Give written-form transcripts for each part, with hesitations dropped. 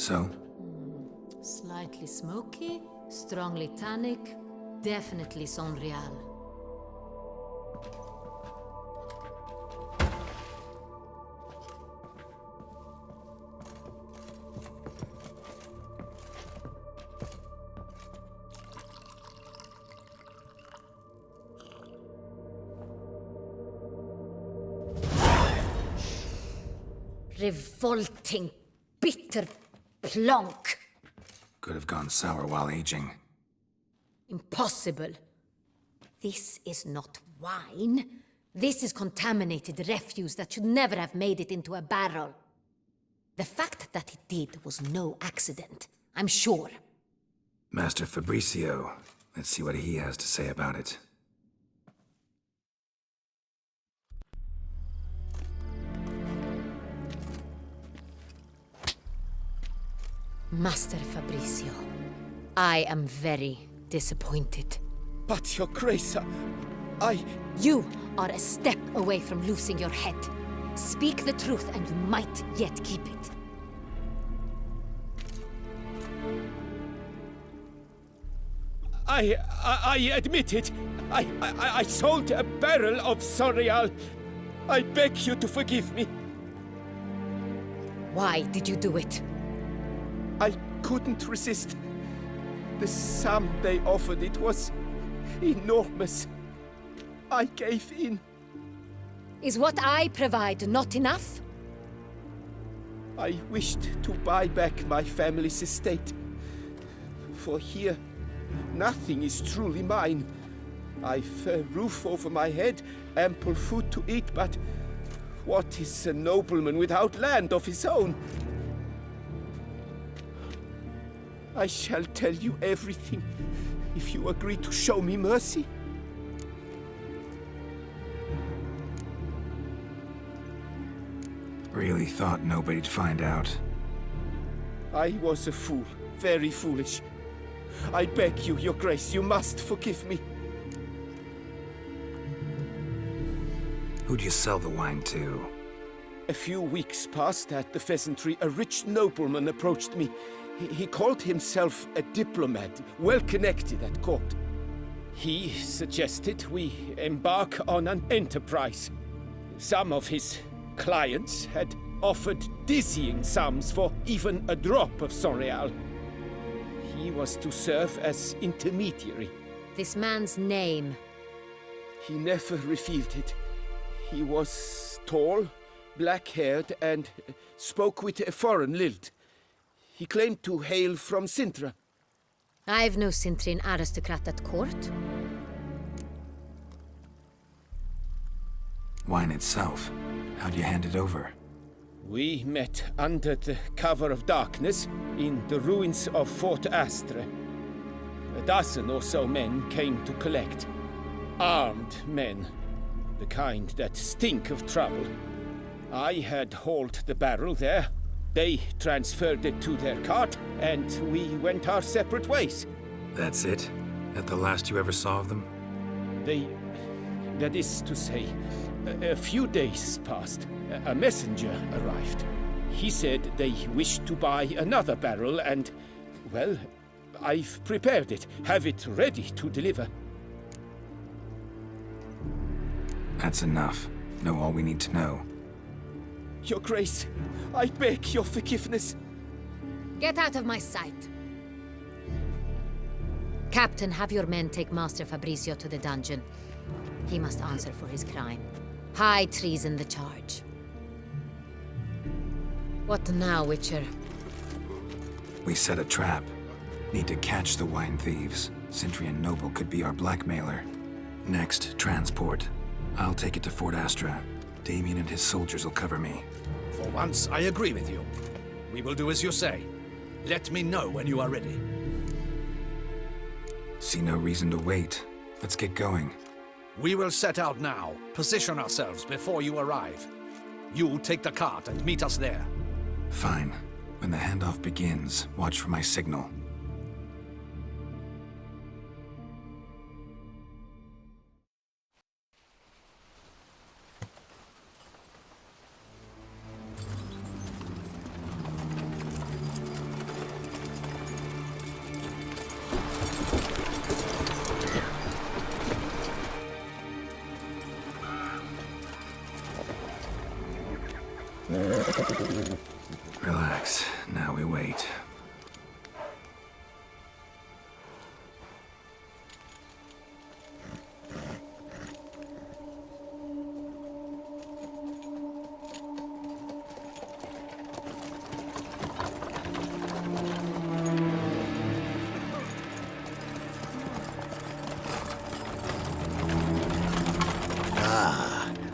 So? Slightly smoky, strongly tannic, definitely Sonreal. Revolting, bitter plonk. Could have gone sour while aging. Impossible. This is not wine. This is contaminated refuse that should never have made it into a barrel. The fact that it did was no accident, I'm sure. Master Fabricio. Let's see what he has to say about it. Master Fabricio, I am very disappointed. But, Your Grace, I... You are a step away from losing your head. Speak the truth and you might yet keep it. I admit it. I sold a barrel of Sonreal. I beg you to forgive me. Why did you do it? I couldn't resist. The sum they offered, it was enormous. I gave in. Is what I provide not enough? I wished to buy back my family's estate. For here, nothing is truly mine. I've a roof over my head, ample food to eat, but what is a nobleman without land of his own? I shall tell you everything, if you agree to show me mercy. Really thought nobody'd find out. I was a fool, very foolish. I beg you, Your Grace, you must forgive me. Who'd you sell the wine to? A few weeks past at the Pheasantry, a rich nobleman approached me. He called himself a diplomat, well connected at court. He suggested we embark on an enterprise. Some of his clients had offered dizzying sums for even a drop of Sonreal. He was to serve as intermediary. This man's name. He never revealed it. He was tall, black-haired, and spoke with a foreign lilt. He claimed to hail from Sintra. I've no Sintrin aristocrat at court. Wine itself. How'd you hand it over? We met under the cover of darkness in the ruins of Fort Astre. A dozen or so men came to collect. Armed men. The kind that stink of trouble. I had hauled the barrel there. They transferred it to their cart, and we went our separate ways. That's it? That the last you ever saw of them? That is to say, a few days passed. A messenger arrived. He said they wished to buy another barrel and, well, I've prepared it, have it ready to deliver. That's enough. Know all we need to know. Your Grace, I beg your forgiveness. Get out of my sight. Captain, have your men take Master Fabricio to the dungeon. He must answer for his crime. High treason the charge. What now, Witcher? We set a trap. Need to catch the wine thieves. Cintrian Noble could be our blackmailer. Next, transport. I'll take it to Fort Astra. Damien and his soldiers will cover me. For once, I agree with you. We will do as you say. Let me know when you are ready. See no reason to wait. Let's get going. We will set out now. Position ourselves before you arrive. You take the cart and meet us there. Fine. When the handoff begins, watch for my signal. Relax. Now we wait.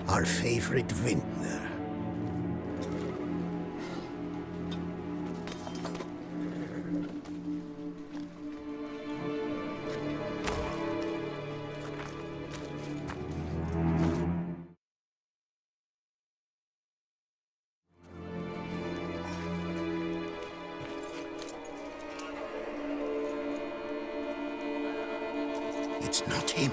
Our favorite vintner. It's not him.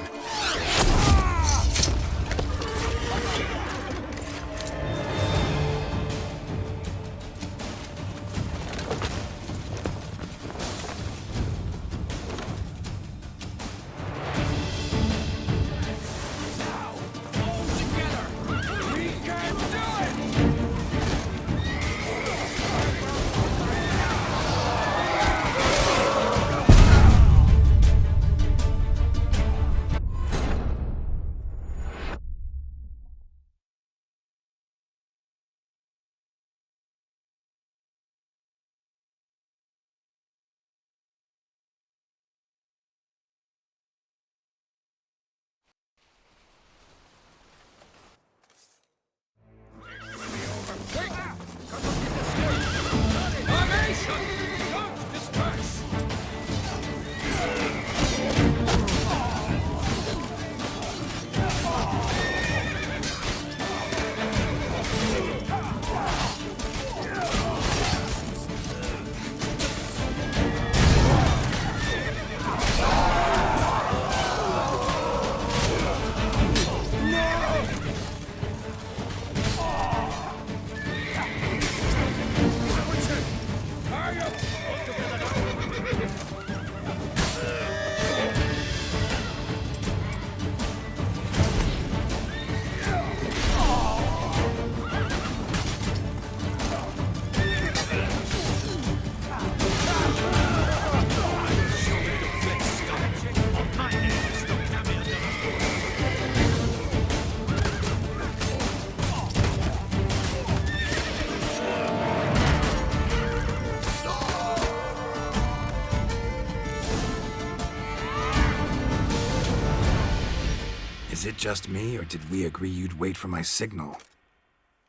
Is it just me, or did we agree you'd wait for my signal?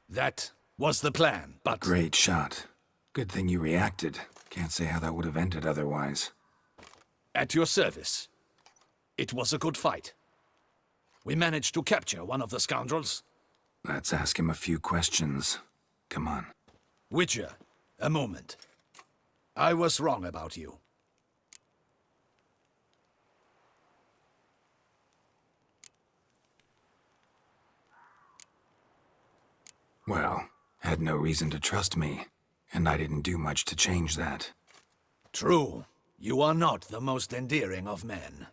That was the plan, but... Great shot. Good thing you reacted. Can't say how that would have ended otherwise. At your service. It was a good fight. We managed to capture one of the scoundrels. Let's ask him a few questions. Come on. Witcher, a moment. I was wrong about you. Well, had no reason to trust me, and I didn't do much to change that. True. You are not the most endearing of men.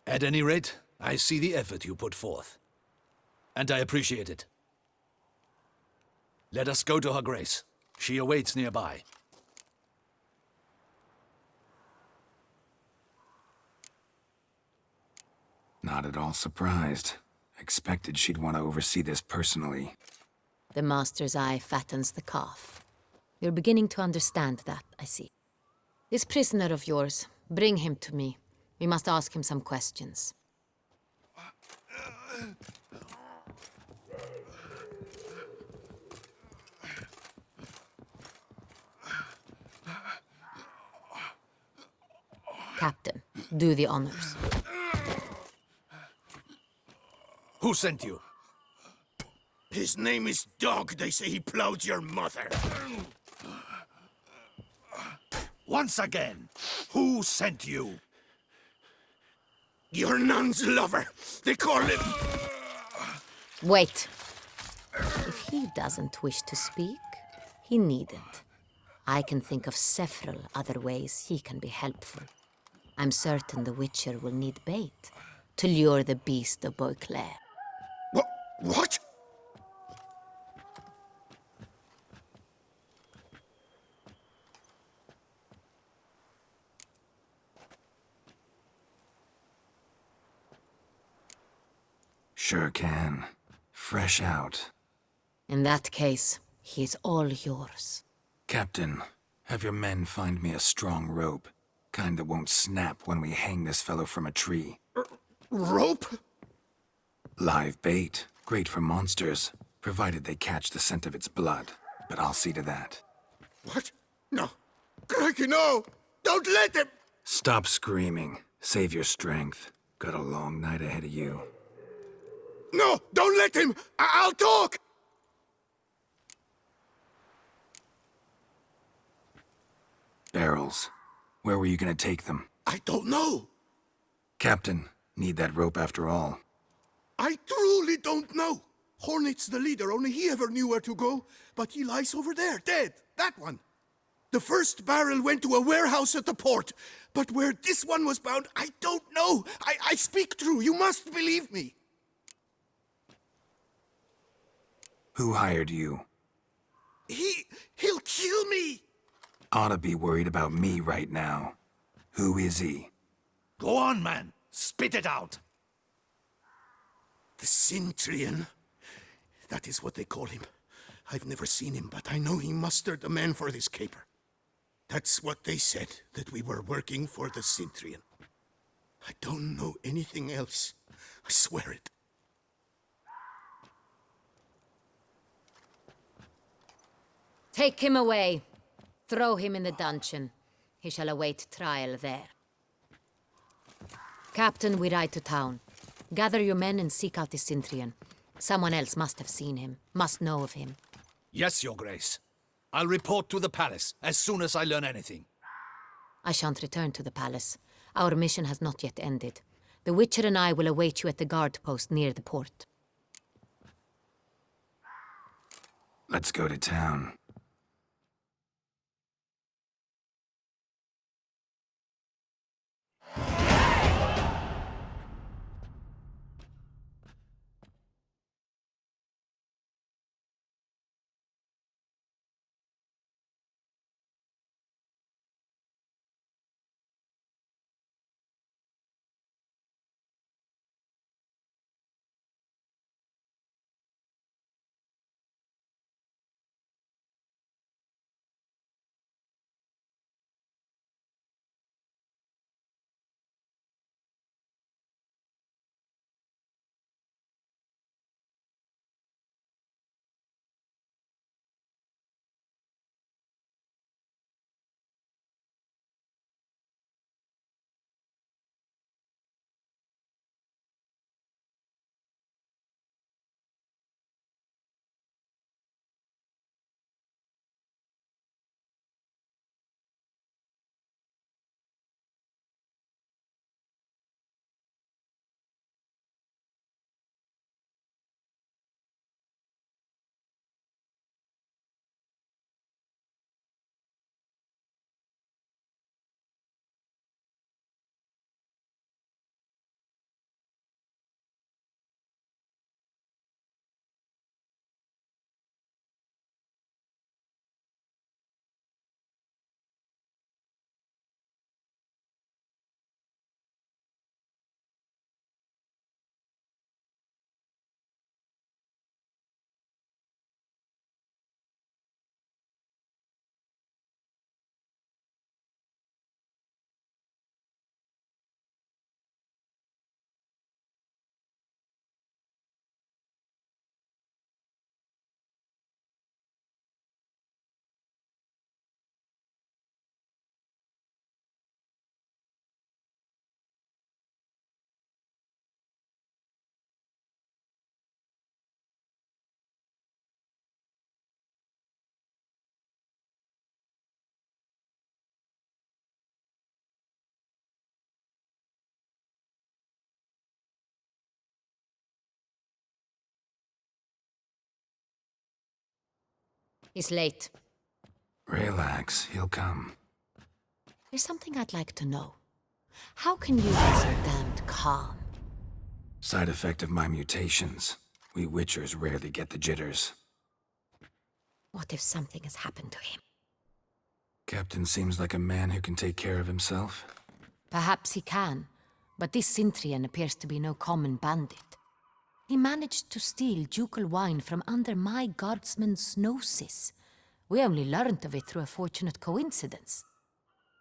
At any rate, I see the effort you put forth. And I appreciate it. Let us go to her grace. She awaits nearby. Not at all surprised. Expected she'd want to oversee this personally. The Master's eye fattens the calf. You're beginning to understand that, I see. This prisoner of yours, bring him to me. We must ask him some questions. Captain, do the honors. Who sent you? His name is Dog. They say he plowed your mother. Once again, who sent you? Your nun's lover. They call him... Wait. If he doesn't wish to speak, he needn't. I can think of several other ways he can be helpful. I'm certain the Witcher will need bait to lure the beast of Beauclair. What? Sure can. Fresh out. In that case, he's all yours. Captain, have your men find me a strong rope. Kind that won't snap when we hang this fellow from a tree. Rope? Live bait. Great for monsters, provided they catch the scent of its blood. But I'll see to that. What? No. Crikey, no! Don't let him! Stop screaming. Save your strength. Got a long night ahead of you. No! Don't let him! I'll talk! Barrels. Where were you gonna take them? I don't know. Captain, need that rope after all. I truly don't know. Hornet's the leader, only he ever knew where to go. But he lies over there, dead. That one. The first barrel went to a warehouse at the port. But where this one was bound, I don't know. I speak true. You must believe me. Who hired you? He'll kill me. Ought to be worried about me right now. Who is he? Go on, man. Spit it out. The Cintrian. That is what they call him. I've never seen him, but I know he mustered a man for this caper. That's what they said, that we were working for the Cintrian. I don't know anything else. I swear it. Take him away. Throw him in the dungeon. He shall await trial there. Captain, we ride to town. Gather your men and seek out the Cintrian. Someone else must have seen him, must know of him. Yes, Your Grace. I'll report to the palace as soon as I learn anything. I shan't return to the palace. Our mission has not yet ended. The Witcher and I will await you at the guard post near the port. Let's go to town. He's late. Relax, he'll come. There's something I'd like to know. How can you be so damned calm? Side effect of my mutations. We Witchers rarely get the jitters. What if something has happened to him? Captain seems like a man who can take care of himself. Perhaps he can, but this Cintrian appears to be no common bandit. He managed to steal ducal wine from under my guardsman's noses. We only learned of it through a fortunate coincidence.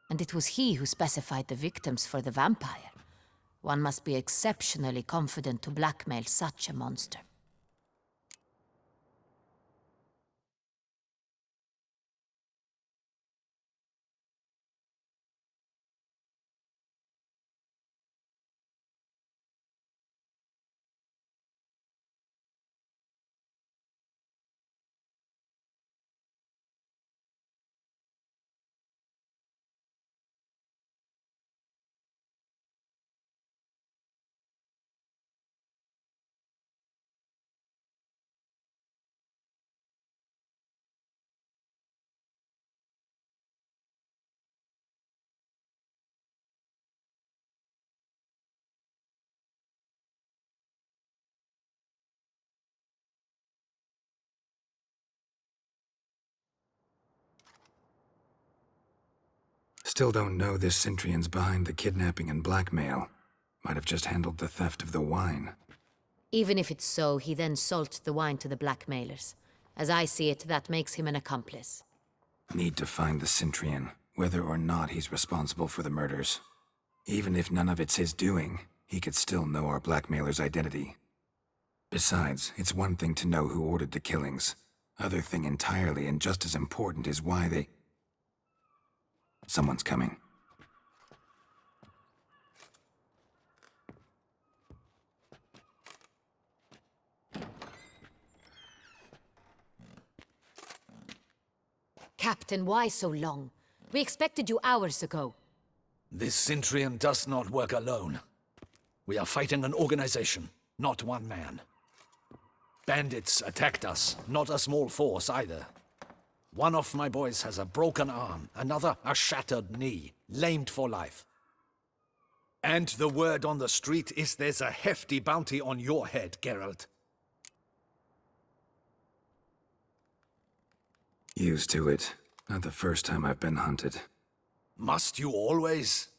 And it was he who specified the victims for the vampire. One must be exceptionally confident to blackmail such a monster. Still don't know this Centrion's behind the kidnapping and blackmail. Might have just handled the theft of the wine. Even if it's so, he then sold the wine to the blackmailers. As I see it, that makes him an accomplice. Need to find the Centrion, whether or not he's responsible for the murders. Even if none of it's his doing, he could still know our blackmailer's identity. Besides, it's one thing to know who ordered the killings. Other thing entirely, and just as important, is why they... Someone's coming. Captain, why so long? We expected you hours ago. This Centrion does not work alone. We are fighting an organization, not one man. Bandits attacked us, not a small force either. One of my boys has a broken arm, another a shattered knee, lamed for life. And the word on the street is there's a hefty bounty on your head, Geralt. Used to it. Not the first time I've been hunted. Must you always?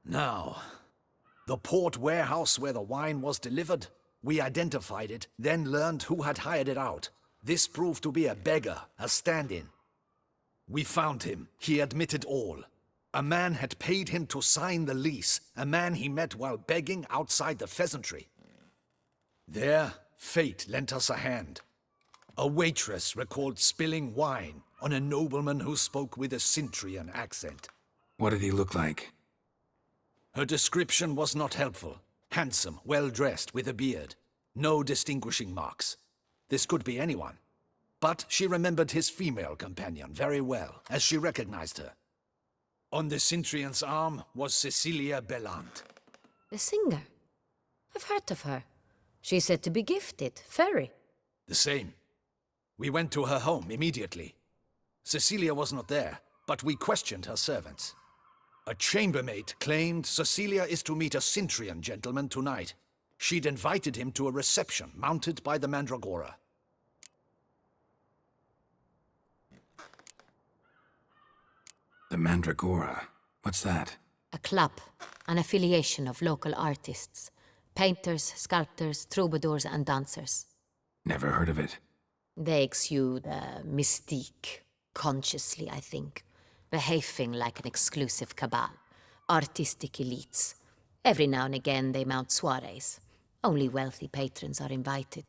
Now, the port warehouse where the wine was delivered, we identified it, then learned who had hired it out. This proved to be a beggar, a stand-in. We found him. He admitted all. A man had paid him to sign the lease, a man he met while begging outside the pheasantry. There, fate lent us a hand. A waitress recalled spilling wine on a nobleman who spoke with a Centrion accent. What did he look like? Her description was not helpful. Handsome, well-dressed, with a beard. No distinguishing marks. This could be anyone. But she remembered his female companion very well, as she recognized her. On the Centrion's arm was Cecilia Bellant. The singer? I've heard of her. She's said to be gifted, fairy. The same. We went to her home immediately. Cecilia was not there, but we questioned her servants. A chambermaid claimed Cecilia is to meet a Centrion gentleman tonight. She'd invited him to a reception mounted by the Mandragora. The Mandragora. What's that? A club, an affiliation of local artists. Painters, sculptors, troubadours and dancers. Never heard of it. They exude mystique, consciously, I think. Behaving like an exclusive cabal. Artistic elites. Every now and again they mount soirees. Only wealthy patrons are invited.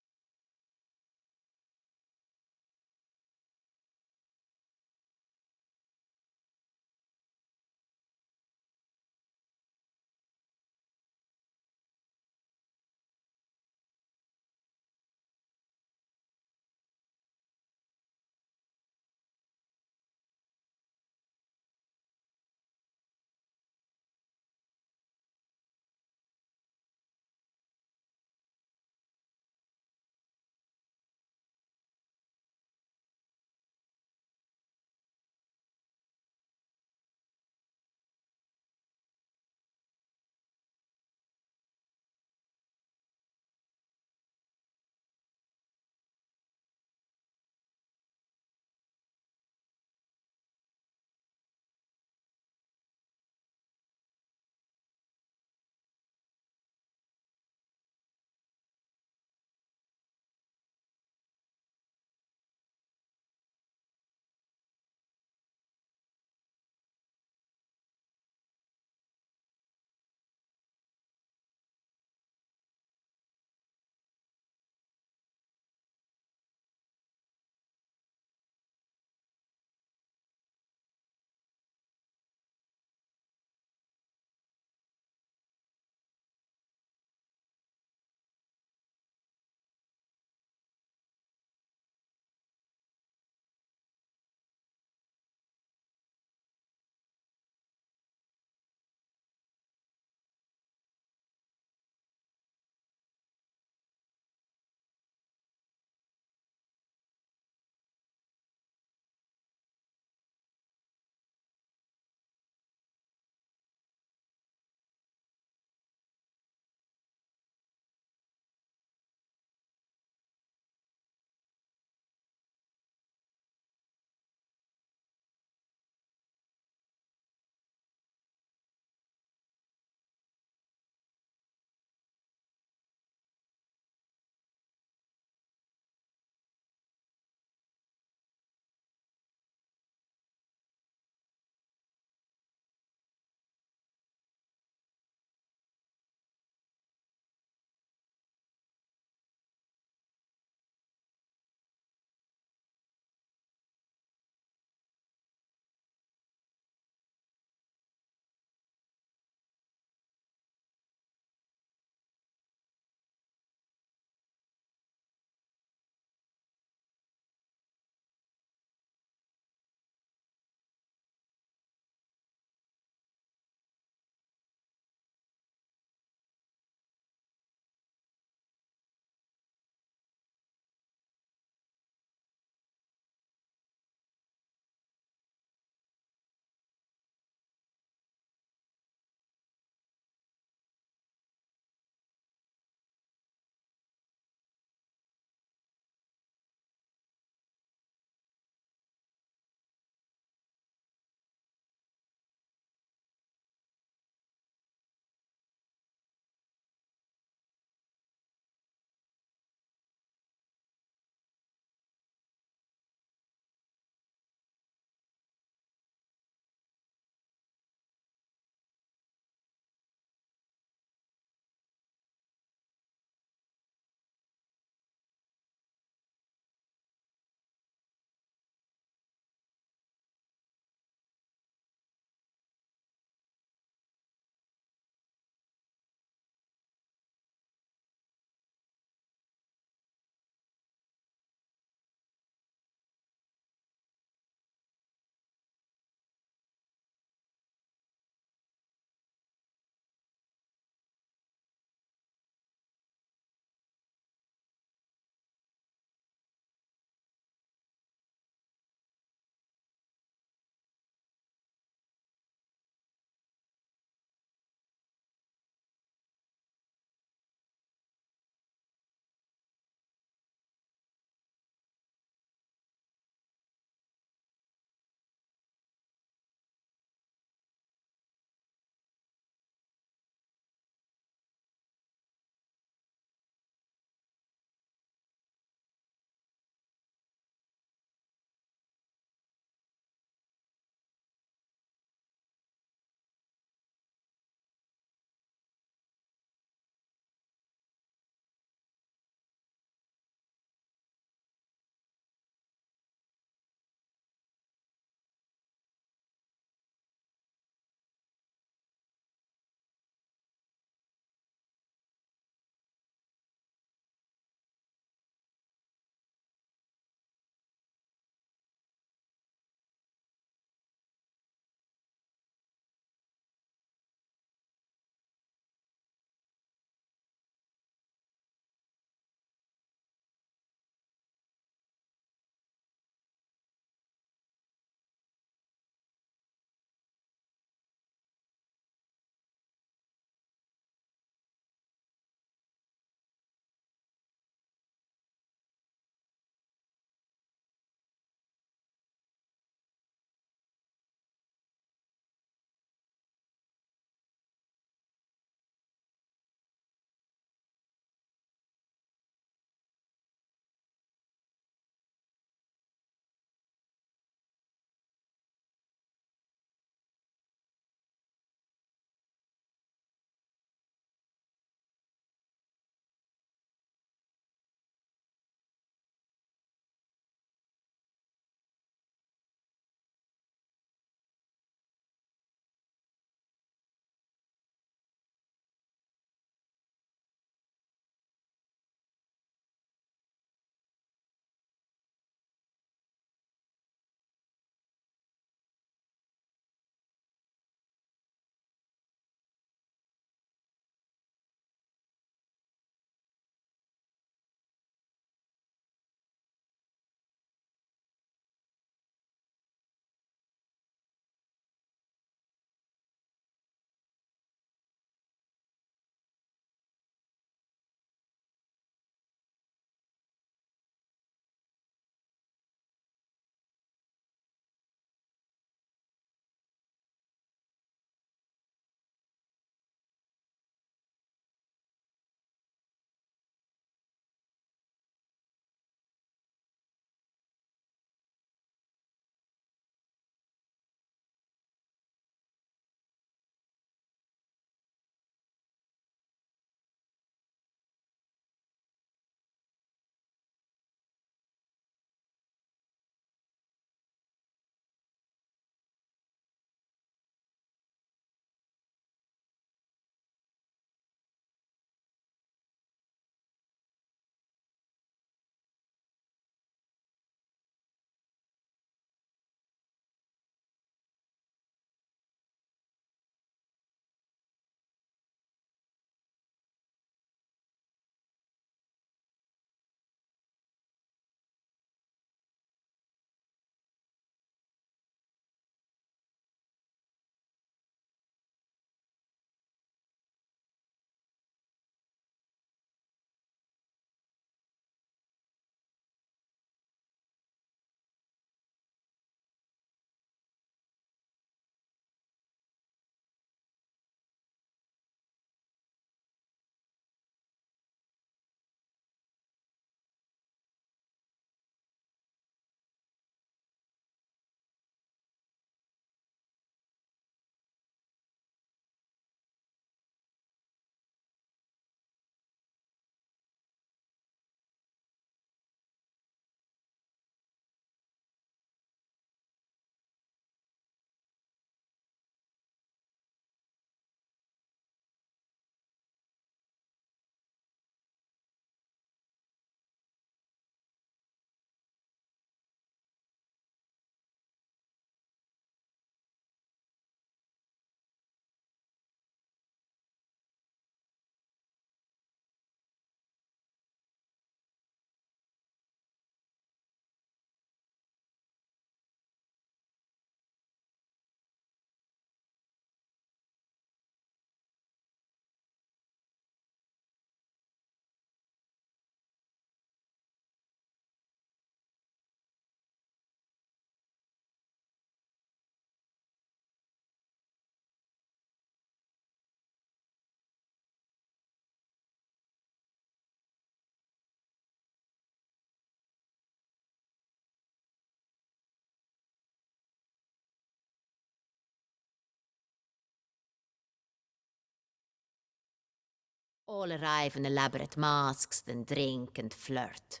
All arrive in elaborate masks, then drink and flirt.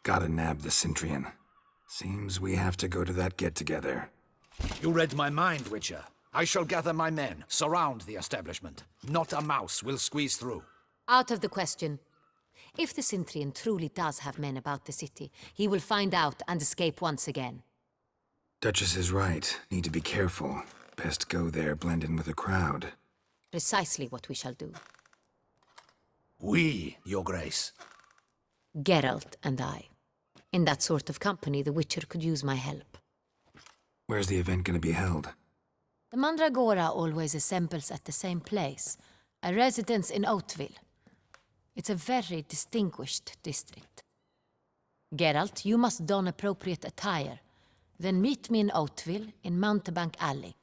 Gotta nab the Cintrian. Seems we have to go to that get-together. You read my mind, Witcher. I shall gather my men, surround the establishment. Not a mouse will squeeze through. Out of the question. If the Cintrian truly does have men about the city, he will find out and escape once again. Duchess is right. Need to be careful. Best go there, blend in with the crowd. Precisely what we shall do. We, Your Grace. Geralt and I. In that sort of company, the Witcher could use my help. Where's the event gonna be held? The Mandragora always assembles at the same place, a residence in Oatville. It's a very distinguished district. Geralt, you must don appropriate attire. Then meet me in Oatville, in Mountebank Alley.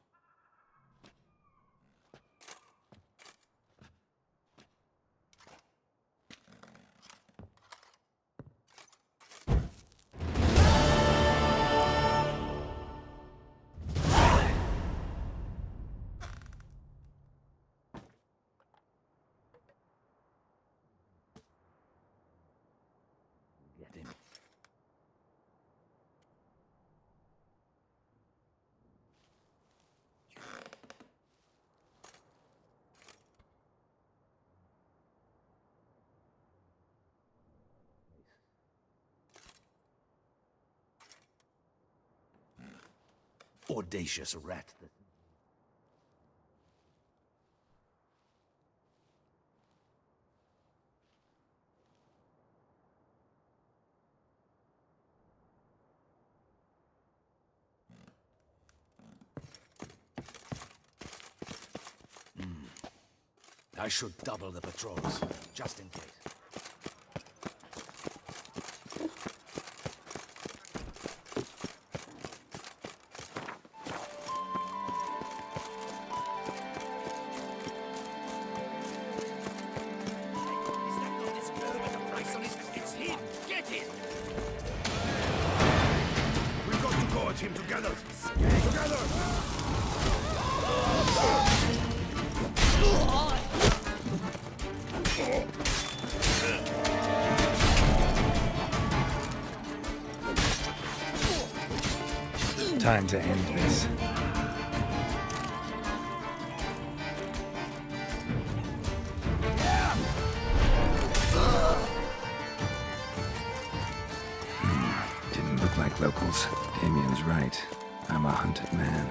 Audacious rat. I should double the patrols, just in case. It's him! Get him! We've got to go at him together! Together! Time to end this. Didn't look like locals. Damien's right. I'm a hunted man.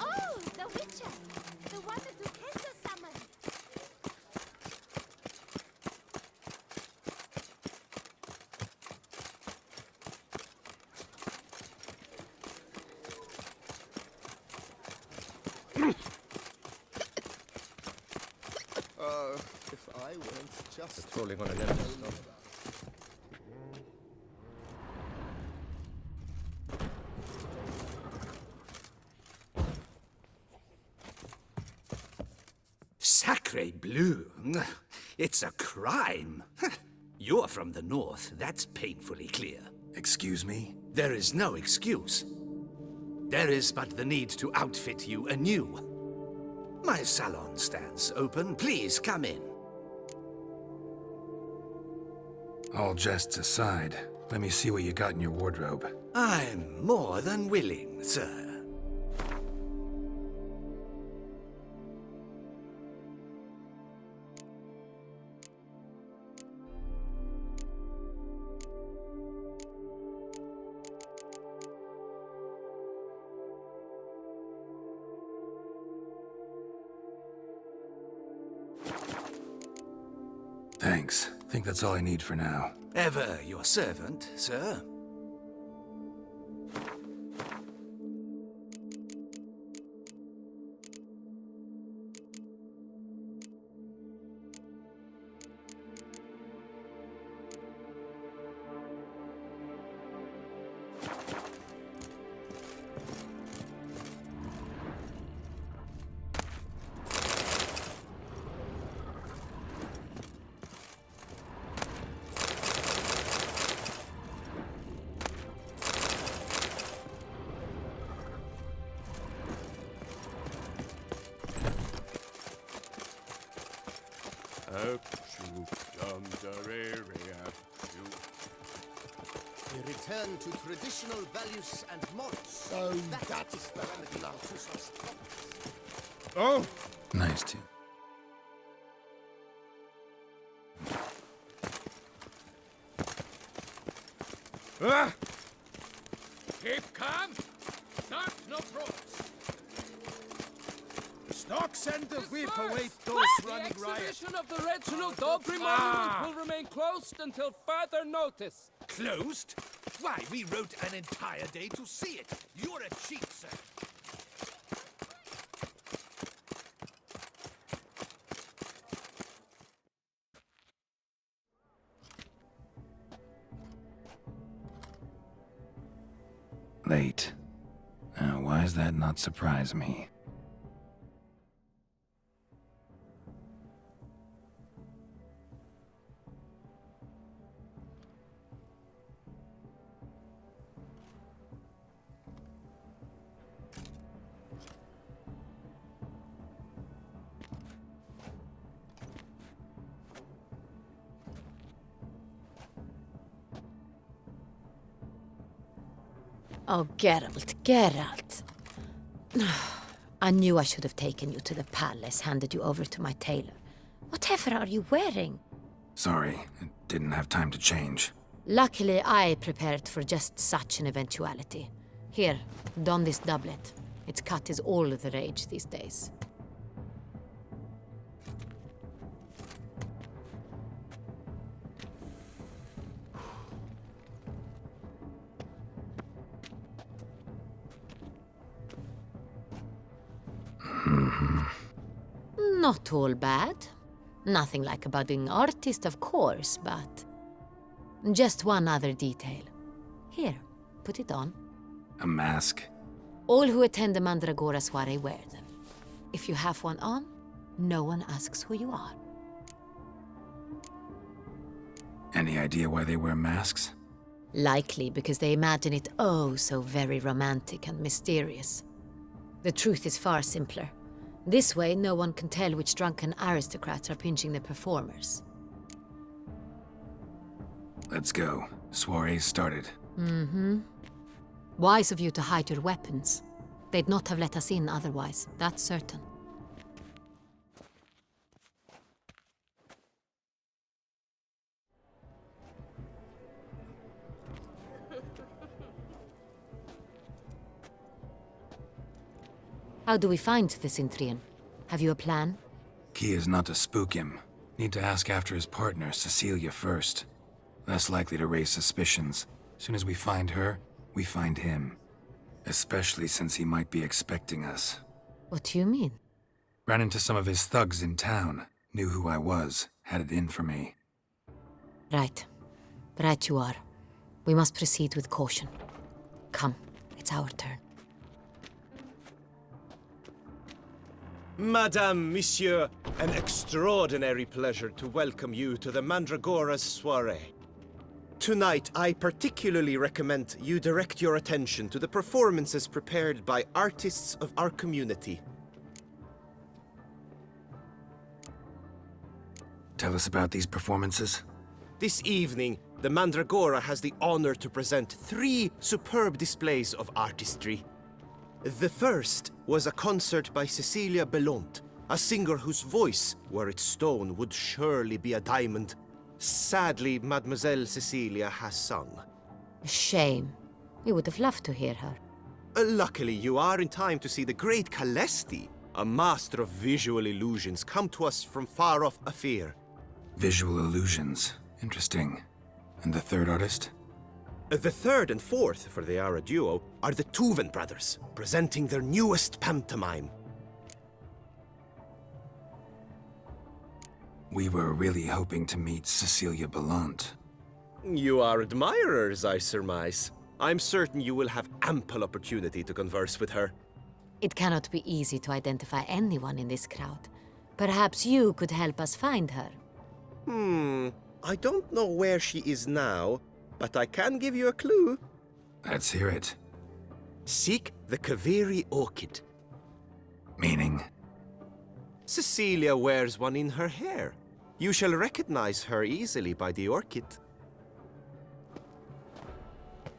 Oh, the Witcher! The one that Duquesa summoned! If I weren't just patrolling on a level stop. Sacre bleu! It's a crime! You're from the north, that's painfully clear. Excuse me? There is no excuse. There is but the need to outfit you anew. My salon stands open. Please come in. All jests aside, let me see what you got in your wardrobe. I'm more than willing, sir. Thanks. Think that's all I need for now. Ever your servant, sir. return to traditional values and morals. So That is the remedy to such problems. Oh! Nice to. Ah! Keep calm! Start no frauds! Stocks and the whip Disperse! await those The running riot. exhibition of the Reginald Aubrey monument will remain closed until further notice. Closed? Why, we wrote an entire day to see it. You're a cheat, sir. Late. Why does that not surprise me? Oh, Geralt, Geralt. I knew I should have taken you to the palace, handed you over to my tailor. Whatever are you wearing? Sorry, I didn't have time to change. Luckily, I prepared for just such an eventuality. Here, don this doublet. Its cut is all the rage these days. Not all bad. Nothing like a budding artist, of course, but... just one other detail. Here, put it on. A mask? All who attend the Mandragora soiree wear them. If you have one on, no one asks who you are. Any idea why they wear masks? Likely because they imagine it oh so very romantic and mysterious. The truth is far simpler. This way, no one can tell which drunken aristocrats are pinching the performers. Let's go. Soiree's started. Wise of you to hide your weapons. They'd not have let us in otherwise, that's certain. How do we find the Cintrian? Have you a plan? Key is not to spook him. Need to ask after his partner, Cecilia, first. Less likely to raise suspicions. Soon as we find her, we find him. Especially since he might be expecting us. What do you mean? Ran into some of his thugs in town. Knew who I was. Had it in for me. Right. Right you are. We must proceed with caution. Come, it's our turn. Madame, Monsieur, an extraordinary pleasure to welcome you to the Mandragora's soiree. Tonight, I particularly recommend you direct your attention to the performances prepared by artists of our community. Tell us about these performances. This evening, the Mandragora has the honor to present 3 superb displays of artistry. The first was a concert by Cecilia Bellont, a singer whose voice, were it stone, would surely be a diamond. Sadly, Mademoiselle Cecilia has sung. A shame. We would have loved to hear her. Luckily, you are in time to see the great Calesti, a master of visual illusions, come to us from far off Afir. Visual illusions. Interesting. And the third artist? The third and fourth, for they are a duo, are the Tuven brothers, presenting their newest pantomime. We were really hoping to meet Cecilia Bellont. You are admirers, I surmise. I'm certain you will have ample opportunity to converse with her. It cannot be easy to identify anyone in this crowd. Perhaps you could help us find her. I don't know where she is now, but I can give you a clue. Let's hear it. Seek the Kaveri orchid. Meaning? Cecilia wears one in her hair. You shall recognize her easily by the orchid.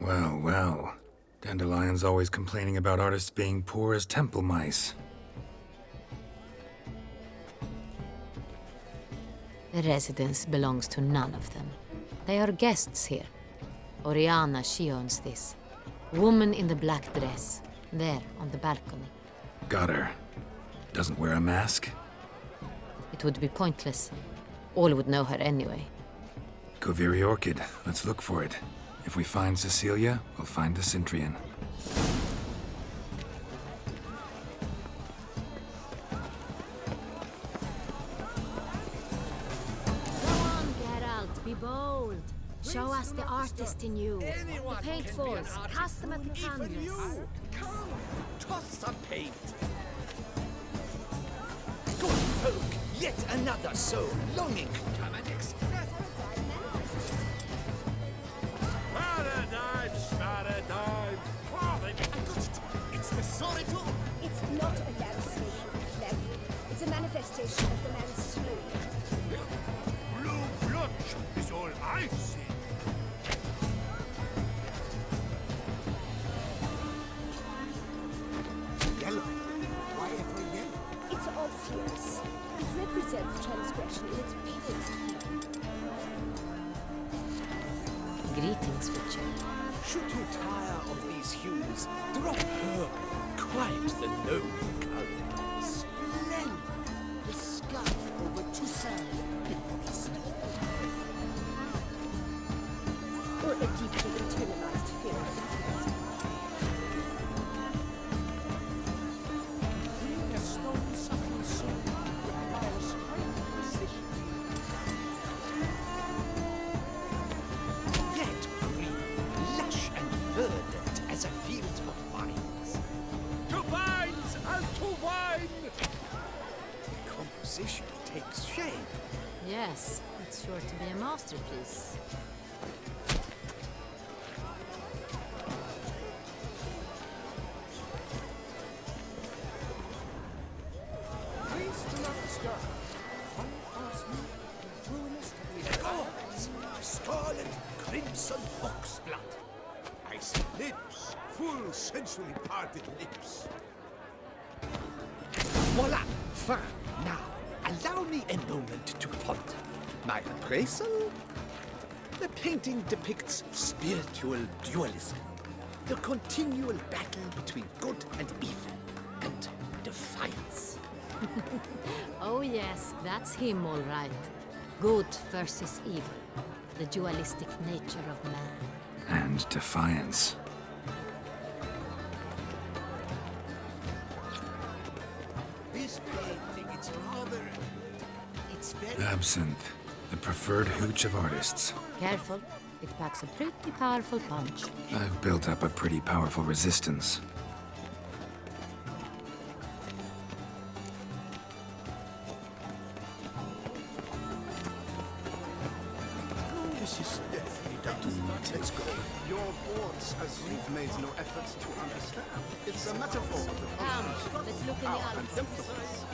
Well, well. Dandelion's always complaining about artists being poor as temple mice. The residence belongs to none of them. They are guests here. Oriana, she owns this. Woman in the black dress. There, on the balcony. Got her. Doesn't wear a mask? It would be pointless. All would know her anyway. Koviri Orchid. Let's look for it. If we find Cecilia, we'll find the Centrian. Go on, Geralt. Be bold. Show us the artist in you. The paintballs. Cast them at the canvas. Come, toss some paint. Good folk, yet another soul longing to come and express. Paradise, paradise. Oh, I got it. It's the Sorito. It's not a landscape, Clem. It's a manifestation of the man's soul. Blue blood is all I see. Yellow. Why ever yellow? It's obvious. It represents transgression in its purest form. Greetings, Witcher. Should you tire of these hues, drop purple, quite the noble color. Splendid. The sky over Toussaint before the storm. Or a deeply internalized fear of the past. Being a stone suffering soul requires great precision. Yet green, lush and verdant as a field of vines. To vines and to wine! Composition takes shape. Yes, it's sure to be a masterpiece. Please do not disturb. One past me, the ruinous Gods, scarlet, crimson foxblood. I see lips, full sensually parted lips. Voila! Fine. Now, allow me a moment to ponder. My appraisal? The painting depicts spiritual dualism. The continual battle between good and evil. And defiance. Oh yes, that's him all right. Good versus evil. The dualistic nature of man. And defiance. This painting, it's rather... It's very... Absinthe. The preferred hooch of artists. Careful, it packs a pretty powerful punch. I've built up a pretty powerful resistance. This is definitely done. Let's go. Your boards as you've made no efforts to understand. It's a metaphor. Come, let's look in the Alps.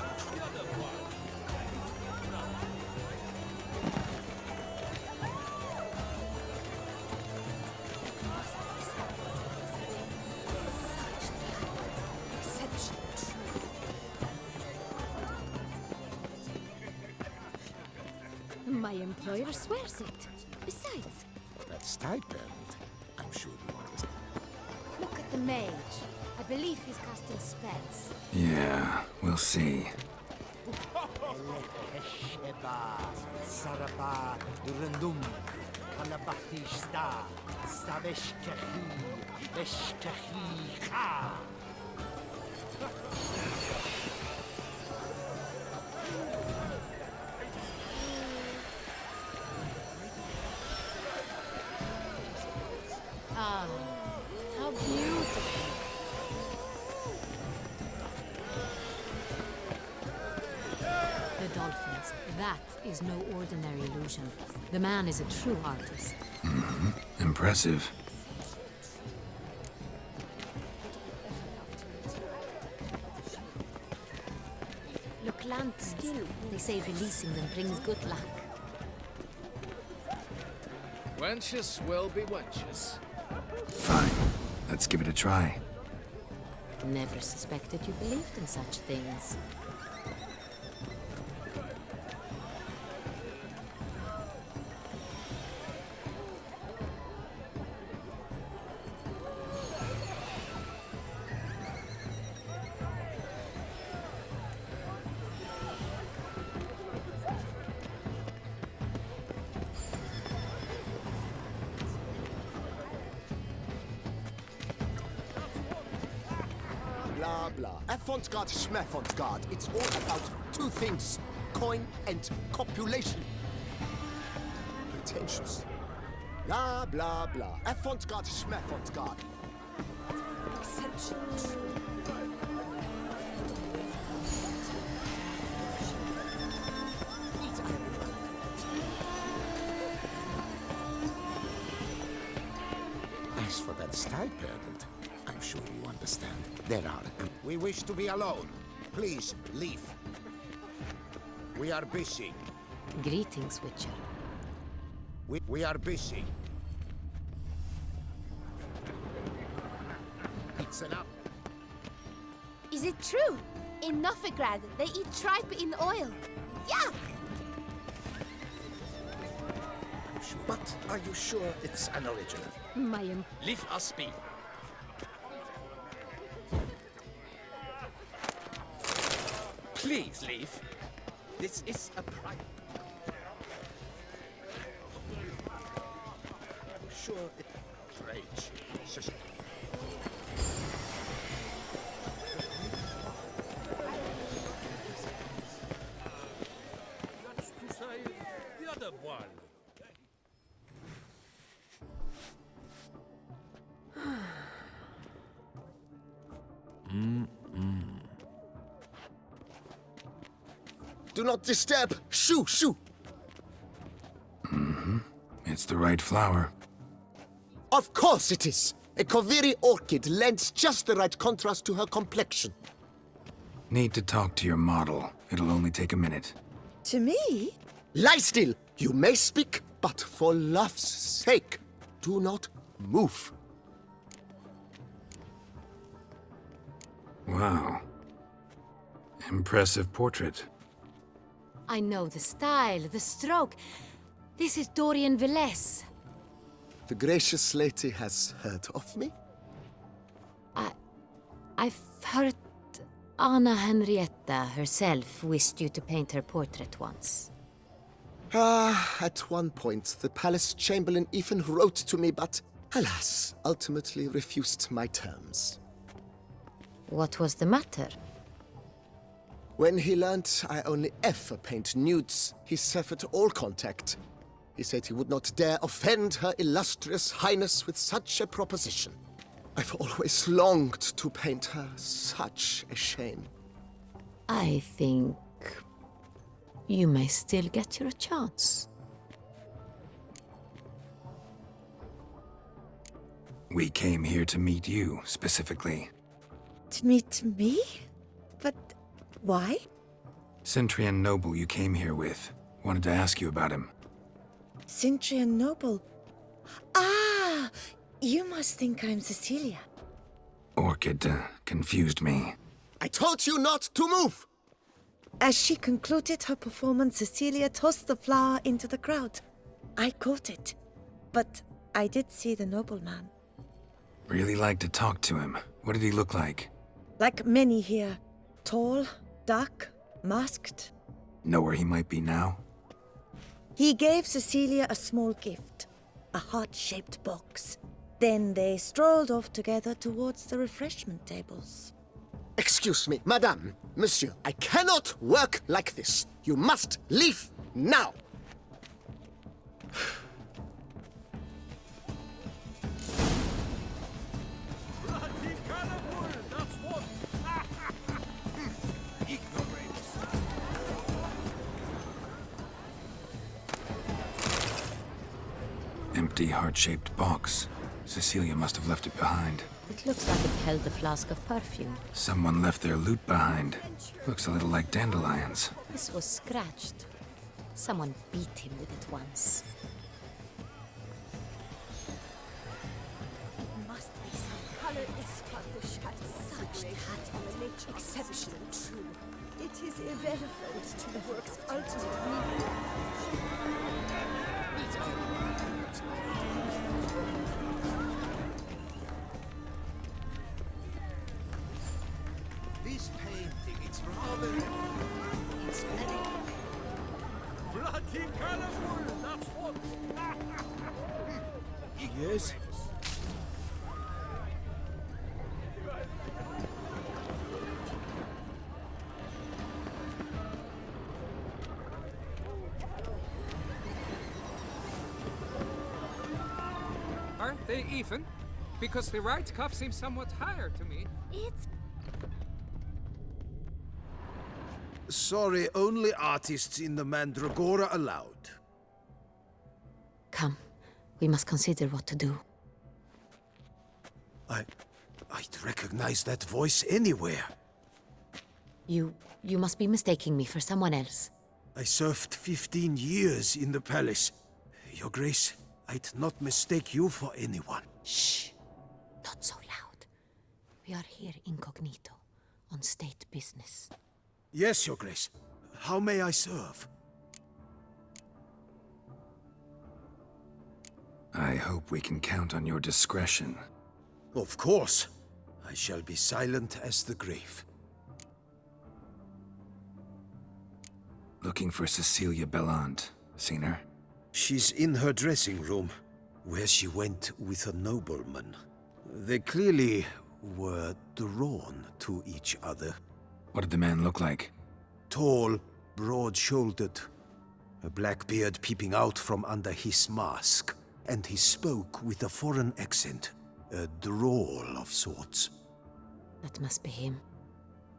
My employer swears it. Besides, That stipend, I'm sure you understand. Look at the mage. I believe he's casting spells. Yeah, we'll see. Hesheba, Saraba, Rundum, Kalabathista, Saveshkahi, Eshkahi Ka. Ah, how beautiful. The dolphins. That is no ordinary illusion. The man is a true artist. Impressive. Look, lanterns. They say releasing them brings good luck. Wenches will be wenches. Fine. Let's give it a try. Never suspected you believed in such things. Blah blah. Avant-garde, schmavant-garde. It's all about two things: coin and copulation. Pretensions. Blah blah blah. Avant-garde, schmavant-garde. Exceptions. As for that stipend, I'm sure you understand. There are. We wish to be alone. Please leave. We are busy. Greetings, Witcher. We are busy. It's enough. Is it true? In Novigrad, they eat tripe in oil. Yeah! But are you sure it's an original? Leave us be. Please leave. This is a private. Sure it... Rage. That's to say, the other one. Do not disturb. Shoo, shoo. It's the right flower. Of course it is. A Koviri orchid lends just the right contrast to her complexion. Need to talk to your model. It'll only take a minute. To me? Lie still. You may speak, but for love's sake, do not move. Wow. Impressive portrait. I know the style, the stroke. This is Dorian Velez. The gracious lady has heard of me? I've heard Anna Henrietta herself wished you to paint her portrait once. At one point, the palace chamberlain even wrote to me, but alas, ultimately refused my terms. What was the matter? When he learned I only ever paint nudes, he severed all contact. He said he would not dare offend Her Illustrious Highness with such a proposition. I've always longed to paint her. Such a shame. I think you may still get your chance. We came here to meet you, specifically. To meet me? But why? Centrian Noble you came here with. Wanted to ask you about him. Centrian Noble. Ah! You must think I'm Cecilia. Orchid confused me. I told you not to move! As she concluded her performance, Cecilia tossed the flower into the crowd. I caught it. But I did see the nobleman. Really like to talk to him. What did he look like? Like many here. Tall, dark, masked. Know where he might be now? He gave Cecilia a small gift. A heart-shaped box. Then they strolled off together towards the refreshment tables. Excuse me, madame, monsieur, I cannot work like this. You must leave now. Empty heart-shaped box. Cecilia must have left it behind. It looks like it held a flask of perfume. Someone left their loot behind. Looks a little like dandelions. This was scratched. Someone beat him with it once. Exceptional. True. It is irrelevant to the work's ultimate meaning. This painting, it's rather... It's very... Bloody colorful, that's what. Yes? Aren't they even? Because the right cuff seems somewhat higher to me. It's Sorry, only artists in the Mandragora allowed. Come, we must consider what to do. I'd recognize that voice anywhere. You must be mistaking me for someone else. I served 15 years in the palace. Your Grace, I'd not mistake you for anyone. Shh! Not so loud. We are here incognito, on state business. Yes, Your Grace. How may I serve? I hope we can count on your discretion. Of course. I shall be silent as the grave. Looking for Cecilia Bellant. Seen her? She's in her dressing room, where she went with a nobleman. They clearly were drawn to each other. What did the man look like? Tall, broad-shouldered, a black beard peeping out from under his mask, and he spoke with a foreign accent, a drawl of sorts. That must be him.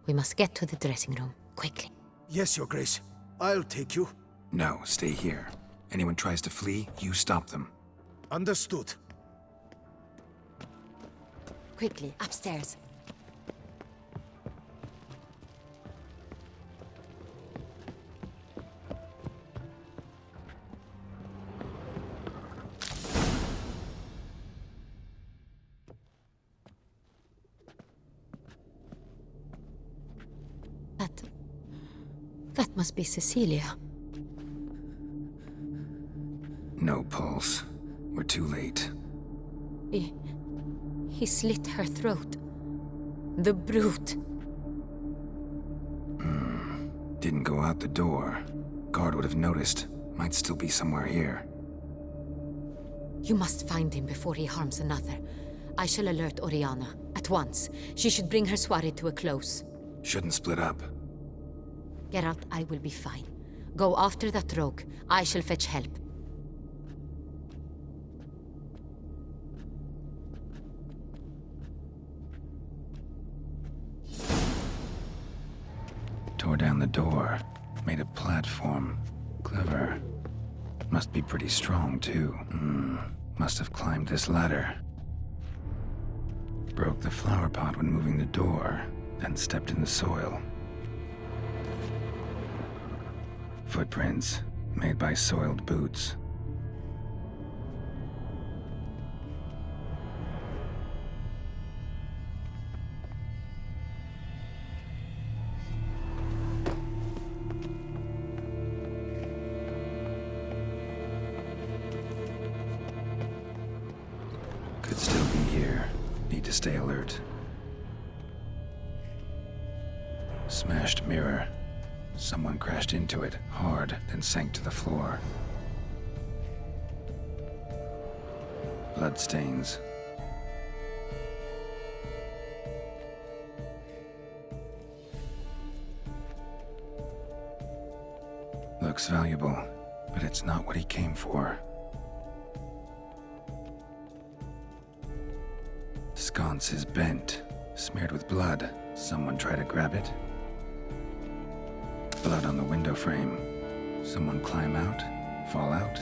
We must get to the dressing room, quickly. Yes, Your Grace. I'll take you. No, stay here. Anyone tries to flee, you stop them. Understood. Quickly, upstairs. That must be Cecilia. No pulse. We're too late. He slit her throat. The brute. Didn't go out the door. Guard would have noticed. Might still be somewhere here. You must find him before he harms another. I shall alert Oriana. At once. She should bring her soirée to a close. Shouldn't split up. Geralt, I will be fine. Go after that rogue. I shall fetch help. Tore down the door. Made a platform. Clever. Must be pretty strong, too. Must have climbed this ladder. Broke the flower pot when moving the door, then stepped in the soil. Footprints, made by soiled boots. Could still be here. Need to stay alert. Smashed mirror. Someone crashed into it, hard, then sank to the floor. Bloodstains. Looks valuable, but it's not what he came for. Sconce is bent, smeared with blood. Someone try to grab it? Blood on the window frame. Someone climb out? Fall out?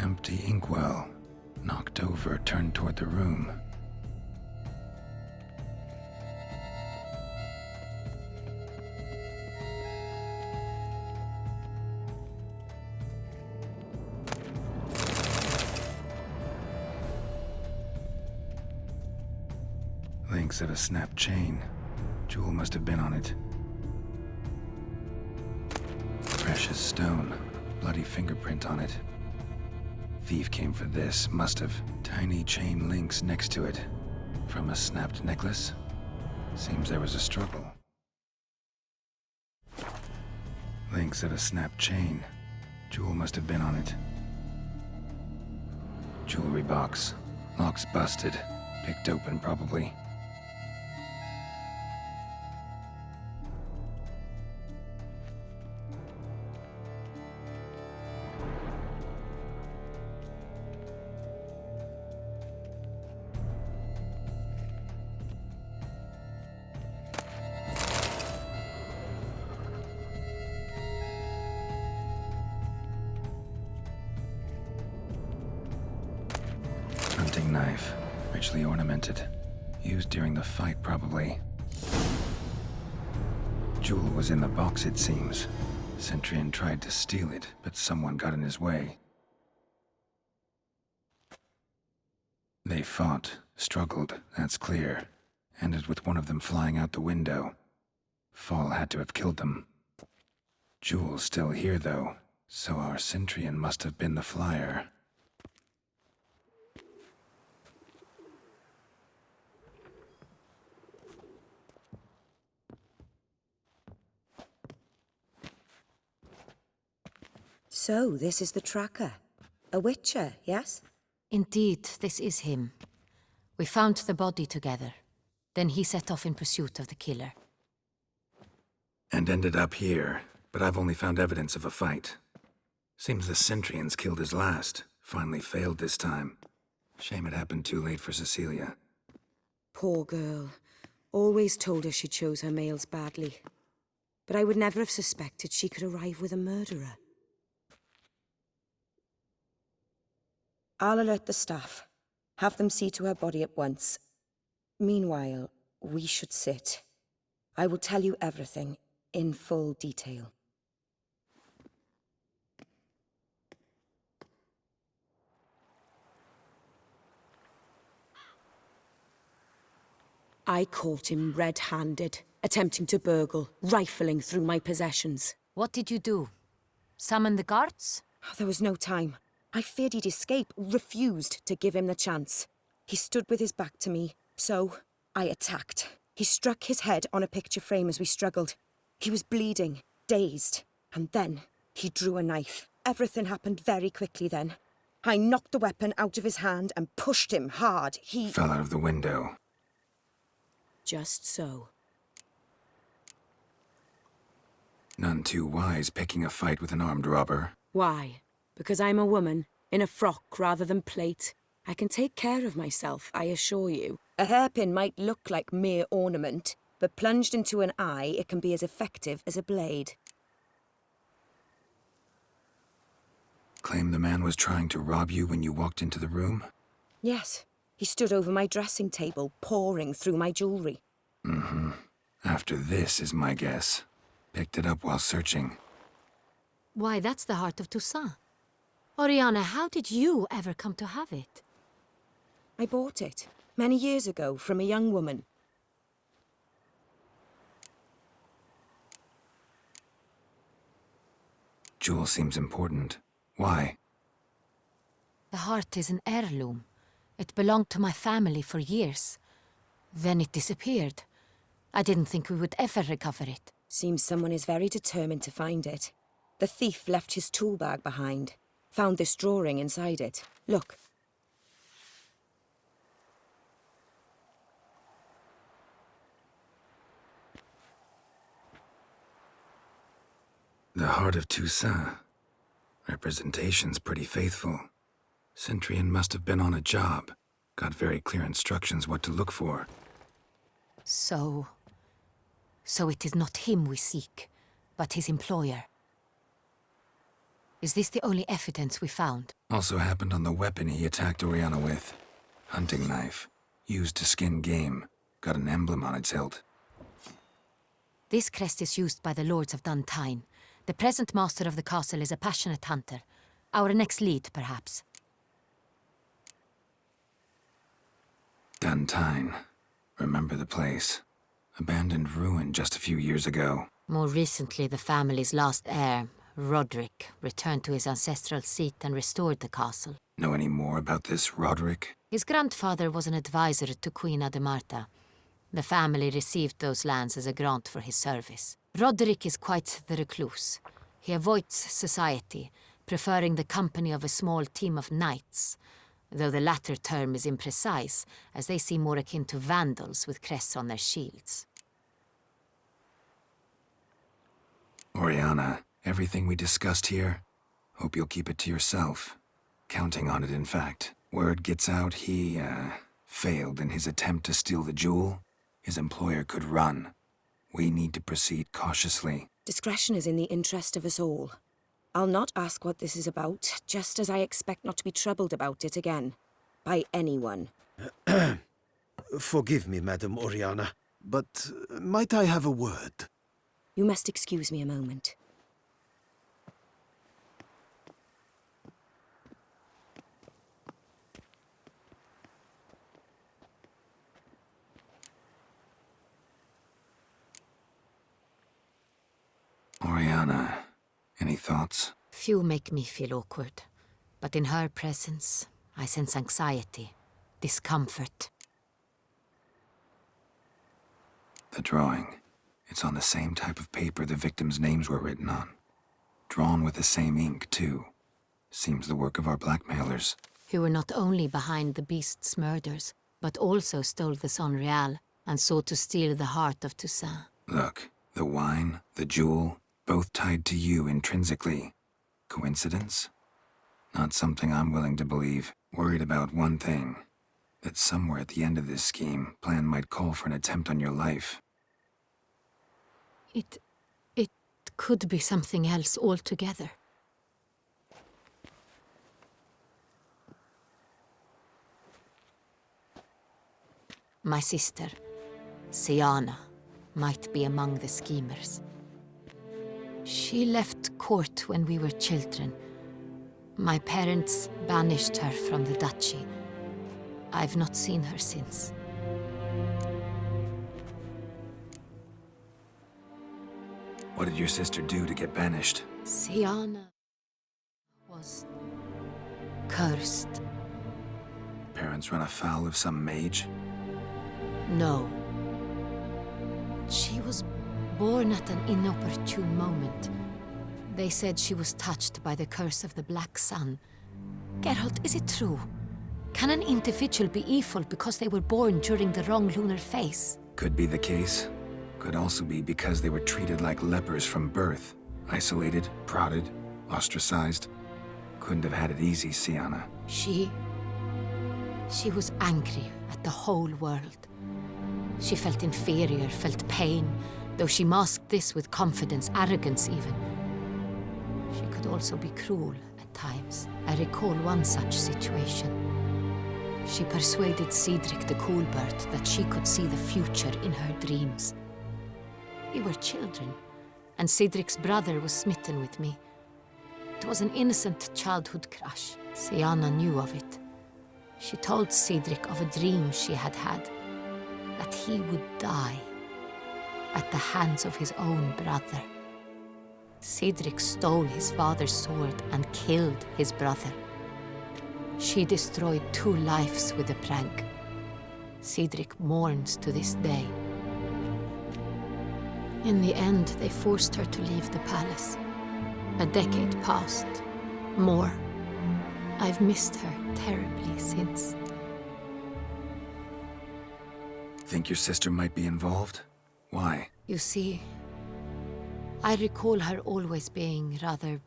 Empty inkwell. Knocked over, turned toward the room. Links of a snapped chain. Jewel must have been on it. Precious stone. Bloody fingerprint on it. Thief came for this, must have. Tiny chain links next to it. From a snapped necklace? Seems there was a struggle. Links of a snapped chain. Jewel must have been on it. Jewelry box. Lock's busted. Picked open, probably. Hunting knife, richly ornamented. Used during the fight, probably. Jewel was in the box, it seems. Centurion tried to steal it, but someone got in his way. They fought, struggled, that's clear. Ended with one of them flying out the window. Fall had to have killed them. Jewel's still here, though, so our Centurion must have been the flyer. So, this is the tracker. A witcher, yes? Indeed, this is him. We found the body together. Then he set off in pursuit of the killer. And ended up here, but I've only found evidence of a fight. Seems the Centurions killed his last. Finally failed this time. Shame it happened too late for Cecilia. Poor girl. Always told her she chose her males badly. But I would never have suspected she could arrive with a murderer. I'll alert the staff. Have them see to her body at once. Meanwhile, we should sit. I will tell you everything, in full detail. I caught him red-handed, attempting to burgle, rifling through my possessions. What did you do? Summon the guards? There was no time. I feared he'd escape, refused to give him the chance. He stood with his back to me, so I attacked. He struck his head on a picture frame as we struggled. He was bleeding, dazed, and then he drew a knife. Everything happened very quickly then. I knocked the weapon out of his hand and pushed him hard. He fell out of the window. Just so. None too wise picking a fight with an armed robber. Why? Because I'm a woman, in a frock rather than plate. I can take care of myself, I assure you. A hairpin might look like mere ornament, but plunged into an eye, it can be as effective as a blade. Claim the man was trying to rob you when you walked into the room? Yes. He stood over my dressing table, pouring through my jewelry. Mm-hmm. After this is my guess. Picked it up while searching. Why, that's the heart of Toussaint. Oriana, how did you ever come to have it? I bought it, many years ago, from a young woman. Jewel seems important. Why? The heart is an heirloom. It belonged to my family for years. Then it disappeared. I didn't think we would ever recover it. Seems someone is very determined to find it. The thief left his tool bag behind. Found this drawing inside it. Look. The heart of Toussaint. Representation's pretty faithful. Centurion must have been on a job. Got very clear instructions what to look for. So it is not him we seek, but his employer. Is this the only evidence we found? Also happened on the weapon he attacked Oriana with. Hunting knife. Used to skin game. Got an emblem on its hilt. This crest is used by the Lords of Duntine. The present master of the castle is a passionate hunter. Our next lead, perhaps. Duntine. Remember the place. Abandoned ruin just a few years ago. More recently, the family's last heir, Roderick, returned to his ancestral seat and restored the castle. Know any more about this Roderick? His grandfather was an advisor to Queen Ademarta. The family received those lands as a grant for his service. Roderick is quite the recluse. He avoids society, preferring the company of a small team of knights, though the latter term is imprecise, as they seem more akin to vandals with crests on their shields. Oriana, everything we discussed here, hope you'll keep it to yourself. Counting on it, in fact. Word gets out he, failed in his attempt to steal the jewel. His employer could run. We need to proceed cautiously. Discretion is in the interest of us all. I'll not ask what this is about, just as I expect not to be troubled about it again. By anyone. Forgive me, Madam Oriana, but might I have a word? You must excuse me a moment. Oriana, any thoughts? Few make me feel awkward, but in her presence, I sense anxiety, discomfort. The drawing. It's on the same type of paper the victims' names were written on. Drawn with the same ink, too. Seems the work of our blackmailers. Who were not only behind the beast's murders, but also stole the Son Real and sought to steal the heart of Toussaint. Look, the wine, the jewel, both tied to you intrinsically. Coincidence? Not something I'm willing to believe. Worried about one thing. That somewhere at the end of this scheme, plan might call for an attempt on your life. It could be something else altogether. My sister, Siana, might be among the schemers. She left court when we were children. My parents banished her from the duchy. I've not seen her since. What did your sister do to get banished? Siana was cursed. Parents run afoul of some mage? No. She was born at an inopportune moment. They said she was touched by the curse of the Black Sun. Geralt, is it true? Can an individual be evil because they were born during the wrong lunar phase? Could be the case. Could also be because they were treated like lepers from birth. Isolated, prodded, ostracized. Couldn't have had it easy, Siana. She was angry at the whole world. She felt inferior, felt pain, though she masked this with confidence, arrogance even. She could also be cruel at times. I recall one such situation. She persuaded Cedric the Coolbird that she could see the future in her dreams. We were children, and Cedric's brother was smitten with me. It was an innocent childhood crush. Siana knew of it. She told Cedric of a dream she had had, that he would die at the hands of his own brother. Cedric stole his father's sword and killed his brother. She destroyed 2 lives with a prank. Cedric mourns to this day. In the end, they forced her to leave the palace. A decade passed. More. I've missed her terribly since. Think your sister might be involved? Why? You see, I recall her always being rather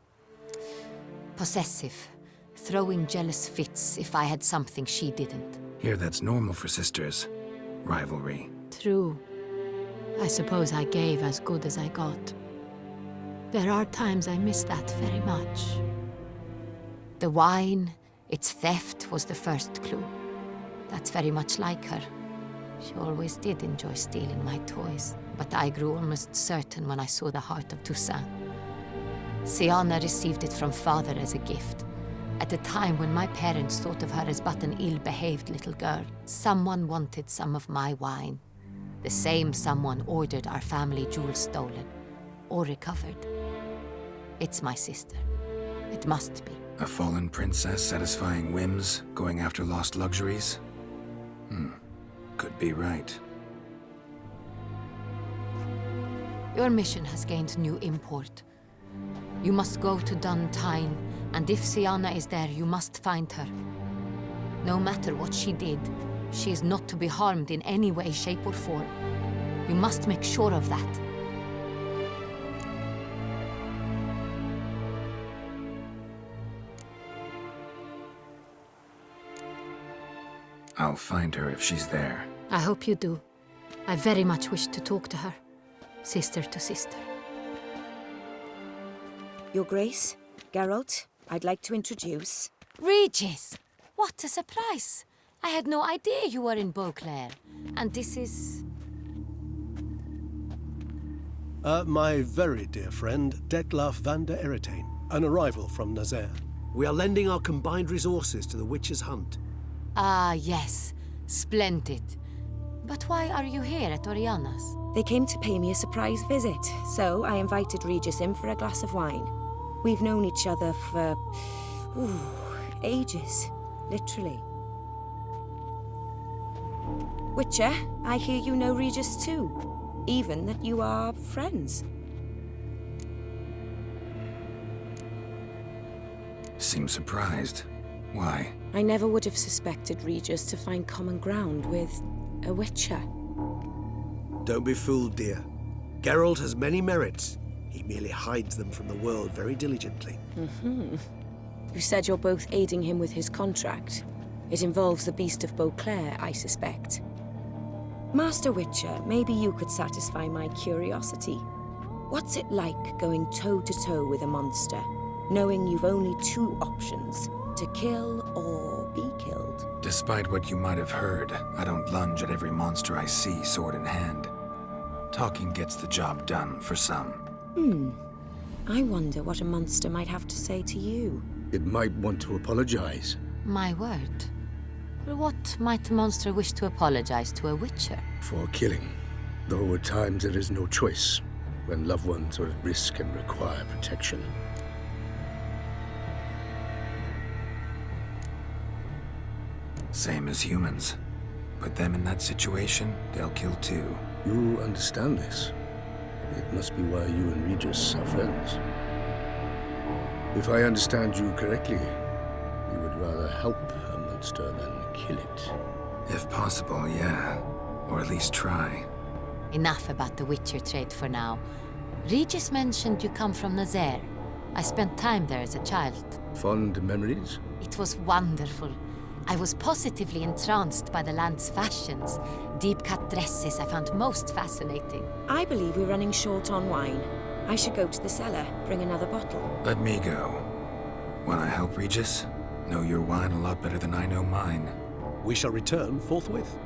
possessive, throwing jealous fits if I had something she didn't. Here, that's normal for sisters. Rivalry. True. I suppose I gave as good as I got. There are times I miss that very much. The wine, its theft, was the first clue. That's very much like her. She always did enjoy stealing my toys, but I grew almost certain when I saw the heart of Toussaint. Siana received it from father as a gift, At a time when my parents thought of her as but an ill-behaved little girl, someone wanted some of my wine. The same someone ordered our family jewels stolen. Or recovered. It's my sister. It must be. A fallen princess satisfying whims, going after lost luxuries? Could be right. Your mission has gained new import. You must go to Dun Tine, and if Syanna is there, you must find her. No matter what she did, she is not to be harmed in any way, shape, or form. You must make sure of that. I'll find her if she's there. I hope you do. I very much wish to talk to her. Sister to sister. Your Grace, Geralt, I'd like to introduce... Regis! What a surprise! I had no idea you were in Beauclair. And this is... My very dear friend, Detlaf van der Eretain, an arrival from Nazaire. We are lending our combined resources to the Witcher's Hunt. Ah, yes. Splendid. But why are you here at Oriana's? They came to pay me a surprise visit, so I invited Regis in for a glass of wine. We've known each other for... ages. Literally. Witcher, I hear you know Regis too. Even that you are friends. Seems surprised. Why? I never would have suspected Regis to find common ground with a Witcher. Don't be fooled, dear. Geralt has many merits. He merely hides them from the world very diligently. You said you're both aiding him with his contract. It involves the Beast of Beauclair, I suspect. Master Witcher, maybe you could satisfy my curiosity. What's it like going toe-to-toe with a monster, knowing you've only two options, to kill or be killed? Despite what you might have heard, I don't lunge at every monster I see sword in hand. Talking gets the job done for some. I wonder what a monster might have to say to you. It might want to apologize. My word. For what might a monster wish to apologize to a Witcher? For killing. Though at times there is no choice, when loved ones are at risk and require protection. Same as humans. Put them in that situation, they'll kill too. You understand this. It must be why you and Regis are friends. If I understand you correctly, you would rather help a monster than kill it. If possible, yeah. Or at least try. Enough about the Witcher trade for now. Regis mentioned you come from Nazaire. I spent time there as a child. Fond memories? It was wonderful. I was positively entranced by the land's fashions. Deep-cut dresses I found most fascinating. I believe we're running short on wine. I should go to the cellar, bring another bottle. Let me go. Wanna help, Regis? Know your wine a lot better than I know mine. We shall return forthwith.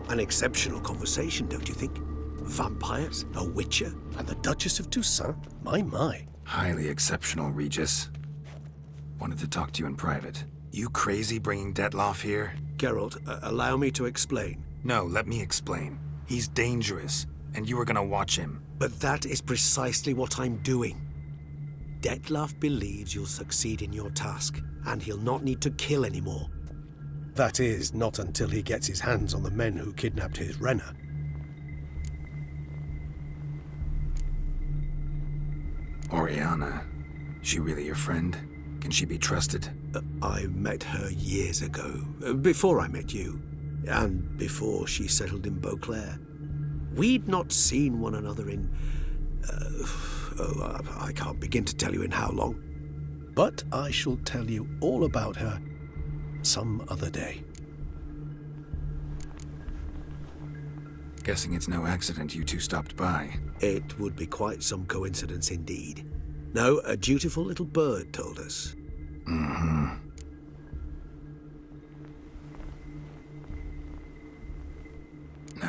An exceptional conversation, don't you think? Vampires, a Witcher, and the Duchess of Toussaint? My. Highly exceptional, Regis. Wanted to talk to you in private. You crazy bringing Detlaf here? Geralt, allow me to explain. No, let me explain. He's dangerous, and you were gonna watch him. But that is precisely what I'm doing. Detlaf believes you'll succeed in your task, and he'll not need to kill anymore. That is, not until he gets his hands on the men who kidnapped his Renna. Oriana. She really your friend? Can she be trusted? I met her years ago, before I met you, and before she settled in Beauclair. We'd not seen one another in... I can't begin to tell you in how long. But I shall tell you all about her some other day. Guessing it's no accident you two stopped by. It would be quite some coincidence indeed. No, a dutiful little bird told us. Now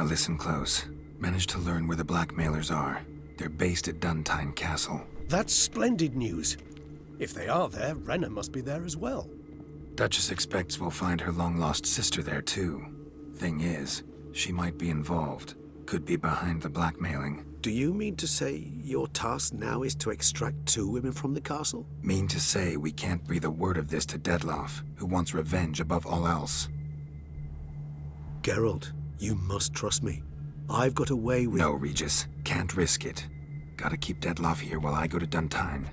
listen close. Managed to learn where the blackmailers are. They're based at Duntine Castle. That's splendid news. If they are there, Renna must be there as well. Duchess expects we'll find her long-lost sister there, too. Thing is, she might be involved. Could be behind the blackmailing. Do you mean to say your task now is to extract 2 women from the castle? Mean to say we can't breathe a word of this to Dettlaff, who wants revenge above all else. Geralt, you must trust me. I've got a way with... No, Regis. Can't risk it. Gotta keep Dettlaff here while I go to Duntine.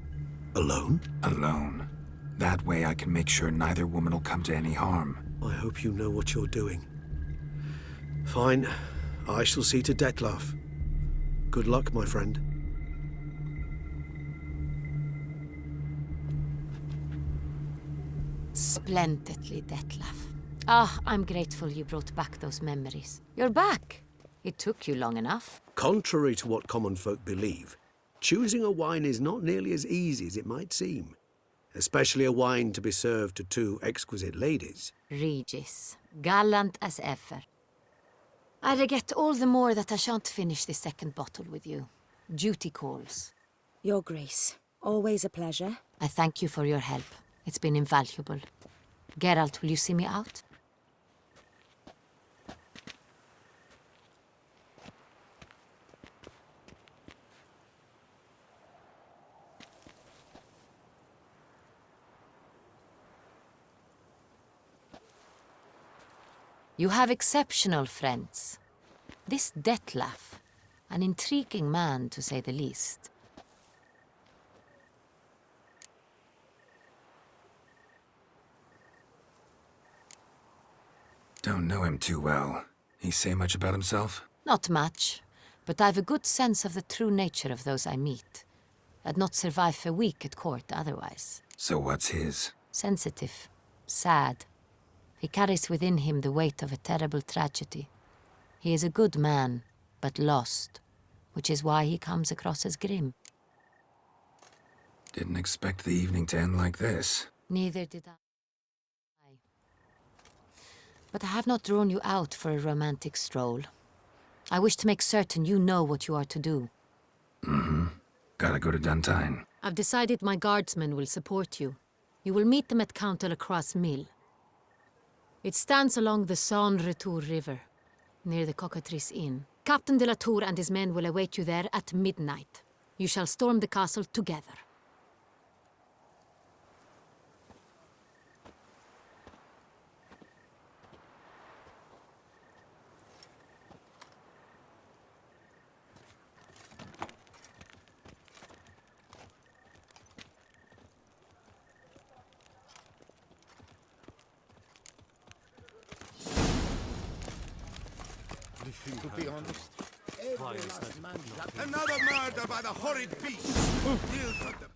Alone? Alone. That way I can make sure neither woman will come to any harm. I hope you know what you're doing. Fine. I shall see to Dettlaff. Good luck, my friend. Splendidly, Dettlaff. Ah, I'm grateful you brought back those memories. You're back. It took you long enough. Contrary to what common folk believe, choosing a wine is not nearly as easy as it might seem. Especially a wine to be served to 2 exquisite ladies. Regis, gallant as ever. I regret all the more that I shan't finish this second bottle with you. Duty calls. Your Grace, always a pleasure. I thank you for your help. It's been invaluable. Geralt, will you see me out? You have exceptional friends. This Dettlaff, an intriguing man to say the least. Don't know him too well. He say much about himself? Not much, but I've a good sense of the true nature of those I meet. I'd not survive a week at court otherwise. So what's his? Sensitive, sad. He carries within him the weight of a terrible tragedy. He is a good man, but lost, which is why he comes across as grim. Didn't expect the evening to end like this. Neither did I. But I have not drawn you out for a romantic stroll. I wish to make certain you know what you are to do. Mm-hmm. Gotta go to Duntine. I've decided my guardsmen will support you. You will meet them at Count de la Croix's mill. It stands along the Saône-Retour River, near the Cockatrice Inn. Captain de la Tour and his men will await you there at midnight. You shall storm the castle together. To be honest, another murder by the horrid beast. Deals with them.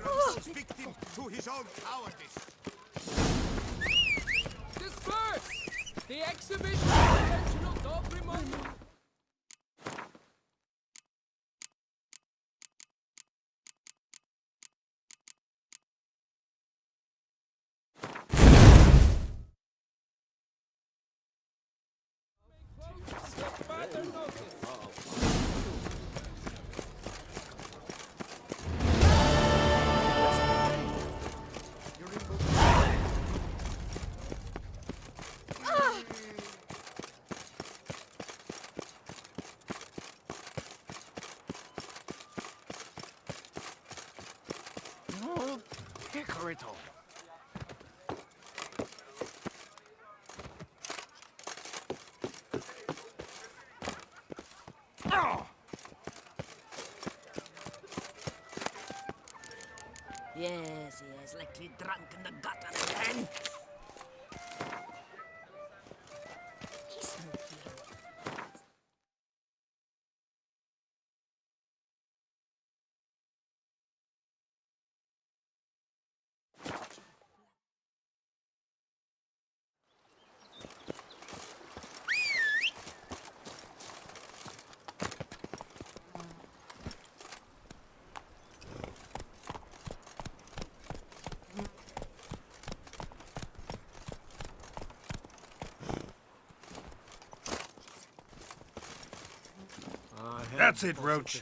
Falls victim to his own cowardice. Disperse! The exhibition of Reginald D'Aubrimont. Hickoryton. Yes, likely drunk in the gutter again. He's no hero. That's it, Roach.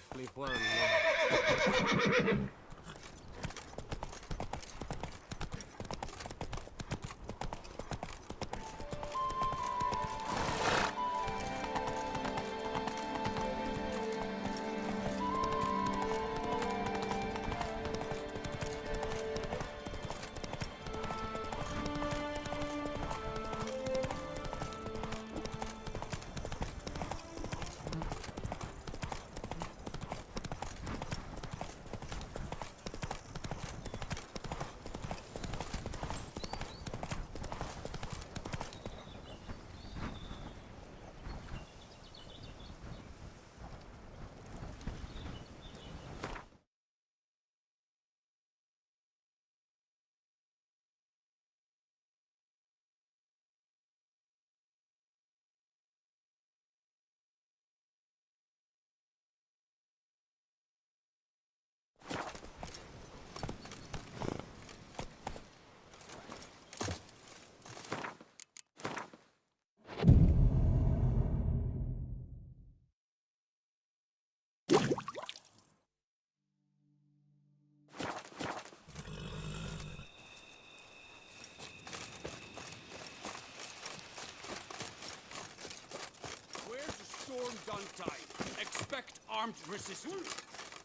Storm Duntide. Expect armed resistance.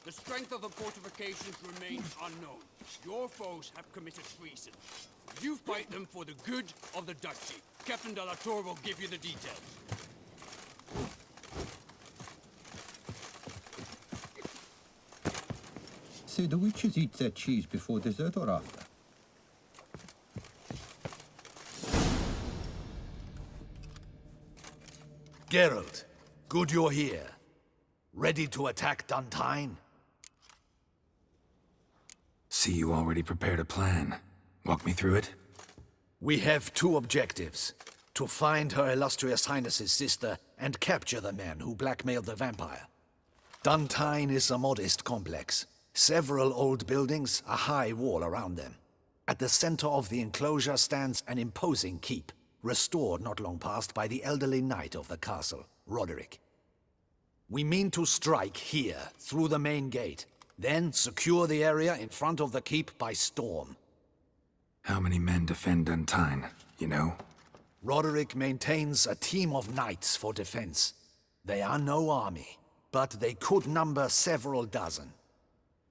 The strength of the fortifications remains unknown. Your foes have committed treason. You fight them for the good of the duchy. Captain de la Tour will give you the details. So the witches eat their cheese before dessert or after? Geralt, good you're here. Ready to attack Duntine? See, you already prepared a plan. Walk me through it. We have two objectives. To find Her Illustrious Highness's sister and capture the men who blackmailed the vampire. Duntine is a modest complex. Several old buildings, a high wall around them. At the center of the enclosure stands an imposing keep, restored not long past by the elderly knight of the castle, Roderick. We mean to strike here, through the main gate, then secure the area in front of the keep by storm. How many men defend Duntine, you know? Roderick maintains a team of knights for defense. They are no army, but they could number several dozen.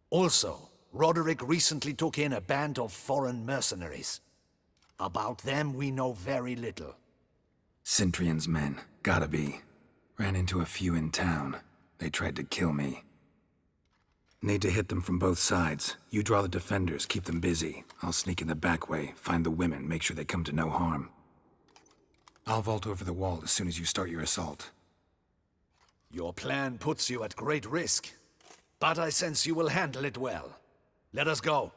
Also, Roderick recently took in a band of foreign mercenaries. About them we know very little. Cintrian's men, gotta be. Ran into a few in town. They tried to kill me. Need to hit them from both sides. You draw the defenders, keep them busy. I'll sneak in the back way, find the women, make sure they come to no harm. I'll vault over the wall as soon as you start your assault. Your plan puts you at great risk, but I sense you will handle it well. Let us go.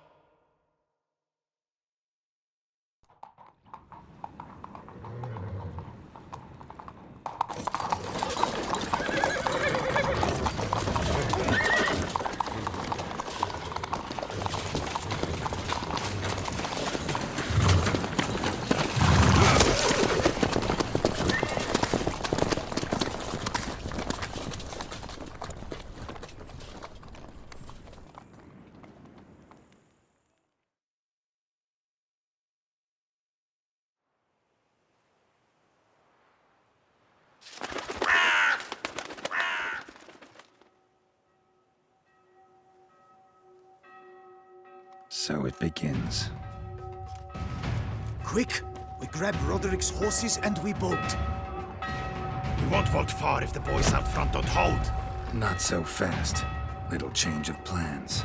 So it begins. Quick! We grab Roderick's horses and we bolt. We won't vault far if the boys out front don't hold. Not so fast. Little change of plans.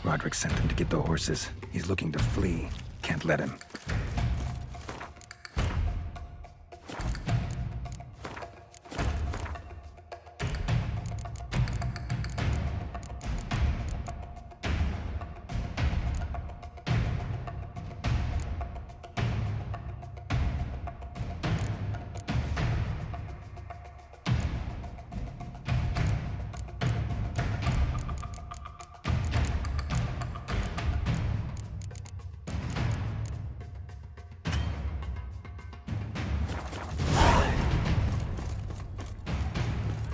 Roderick sent him to get the horses. He's looking to flee. Can't let him.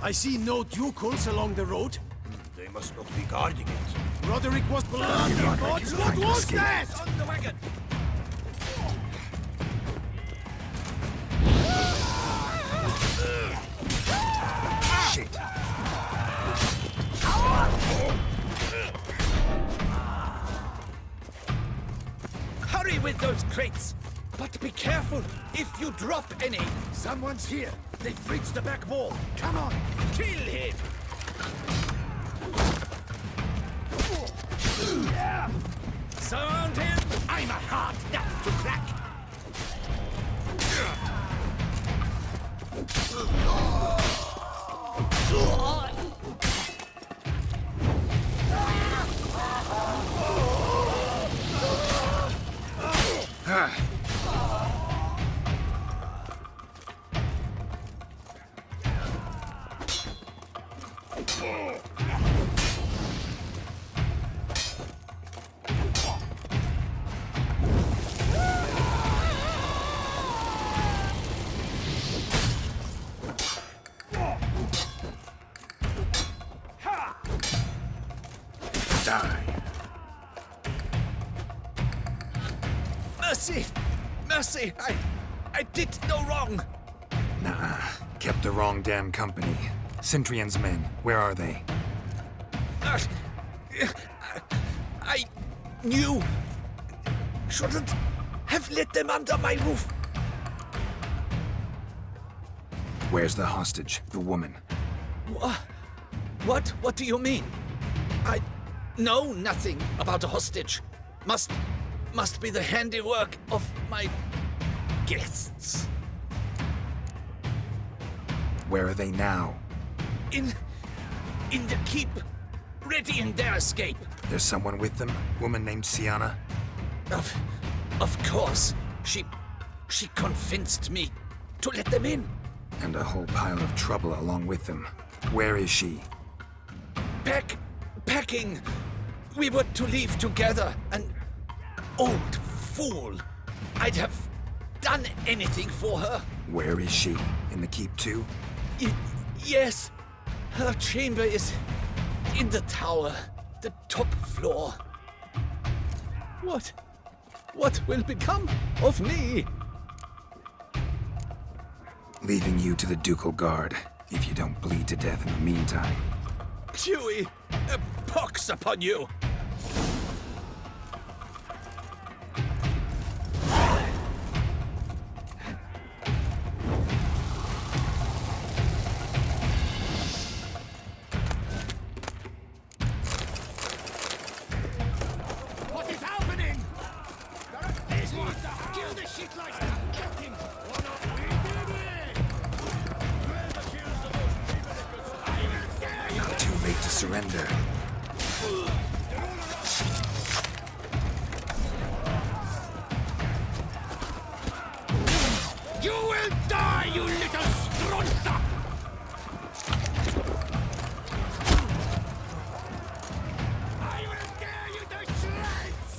I see no ducals along the road. They must not be guarding it. Roderick was bloody gods! What was that? On the wagon! Shit. Hurry with those crates! But be careful if you drop any. Someone's here. They've reached the back wall. Come on, kill him! Surround him! I'm a hard nut to crack! Die. Mercy! Mercy! I did no wrong! Nah, kept the wrong damn company. Centrion's men, where are they? I knew. Shouldn't have let them under my roof. Where's the hostage, the woman? What do you mean? I know nothing about a hostage. Must be the handiwork of my guests. Where are they now? In the keep, ready in their escape. There's someone with them? Woman named Sienna? Of course. She convinced me to let them in. And a whole pile of trouble along with them. Where is she? Packing. We were to leave together. An old fool. I'd have done anything for her. Where is she? In the keep too? Yes. Her chamber is in the tower, the top floor. What will become of me? Leaving you to the ducal guard, if you don't bleed to death in the meantime. Huey, a pox upon you! What is happening? This one! Kill the shit like that! Get him! Not too late to surrender. You will die, you little stronza! I will tear you to shreds!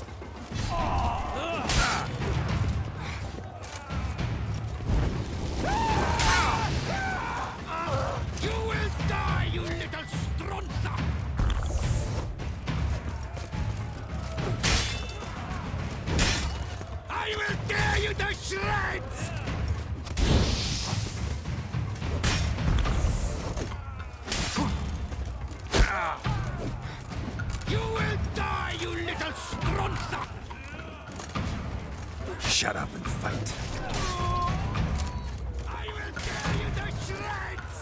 You will die, you little stronza! I will tear you to shreds! You will die, you little stronza! Shut up and fight. I will tear you to shreds!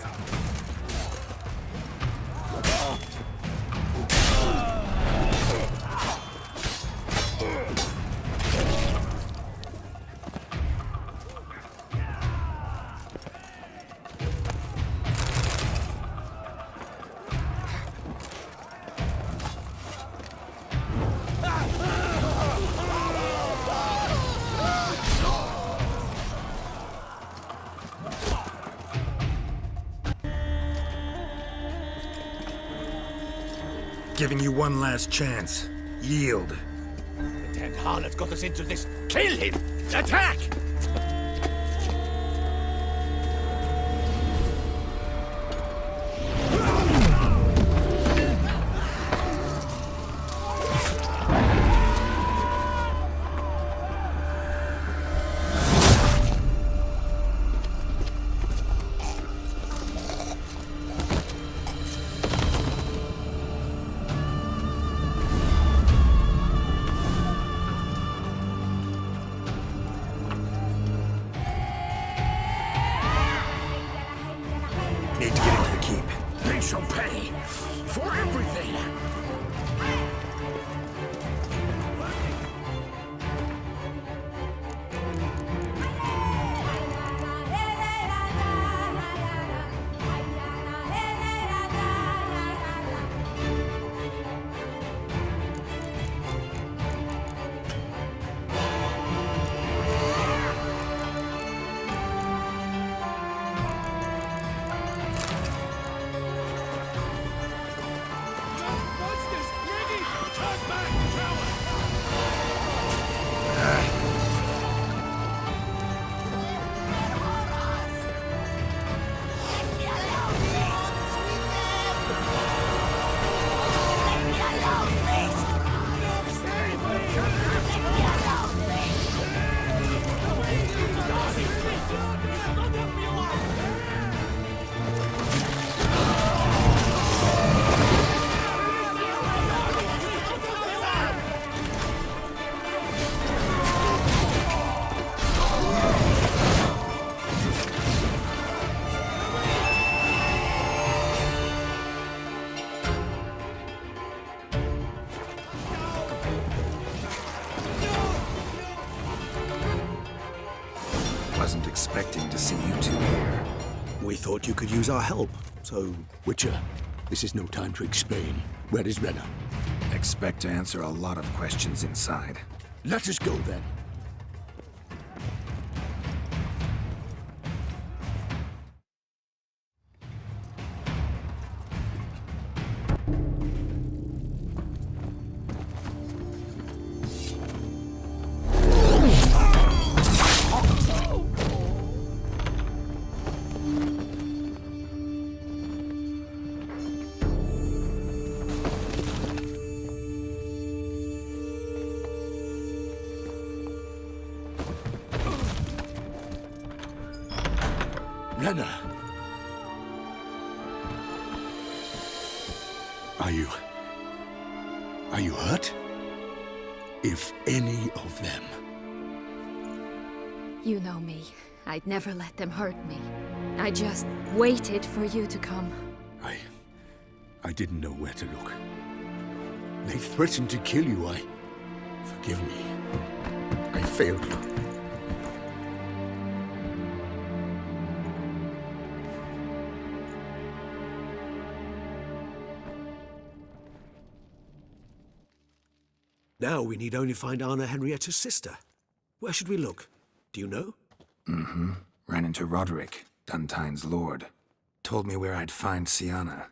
giving you one last chance. Yield. The damned harlot got us into this. Kill him! Attack! Need to get into the keep. They shall pay for everything! Wasn't expecting to see you two here. We thought you could use our help, so... Witcher, this is no time to explain. Where is Renna? Expect to answer a lot of questions inside. Let us go then. Renna! Are you hurt? If any of them... You know me. I'd never let them hurt me. I just waited for you to come. I didn't know where to look. They threatened to kill you. Forgive me. I failed you. Now we need only find Anna Henrietta's sister. Where should we look? Do you know? Mm-hmm. Ran into Roderick, Duntine's lord. Told me where I'd find Sienna.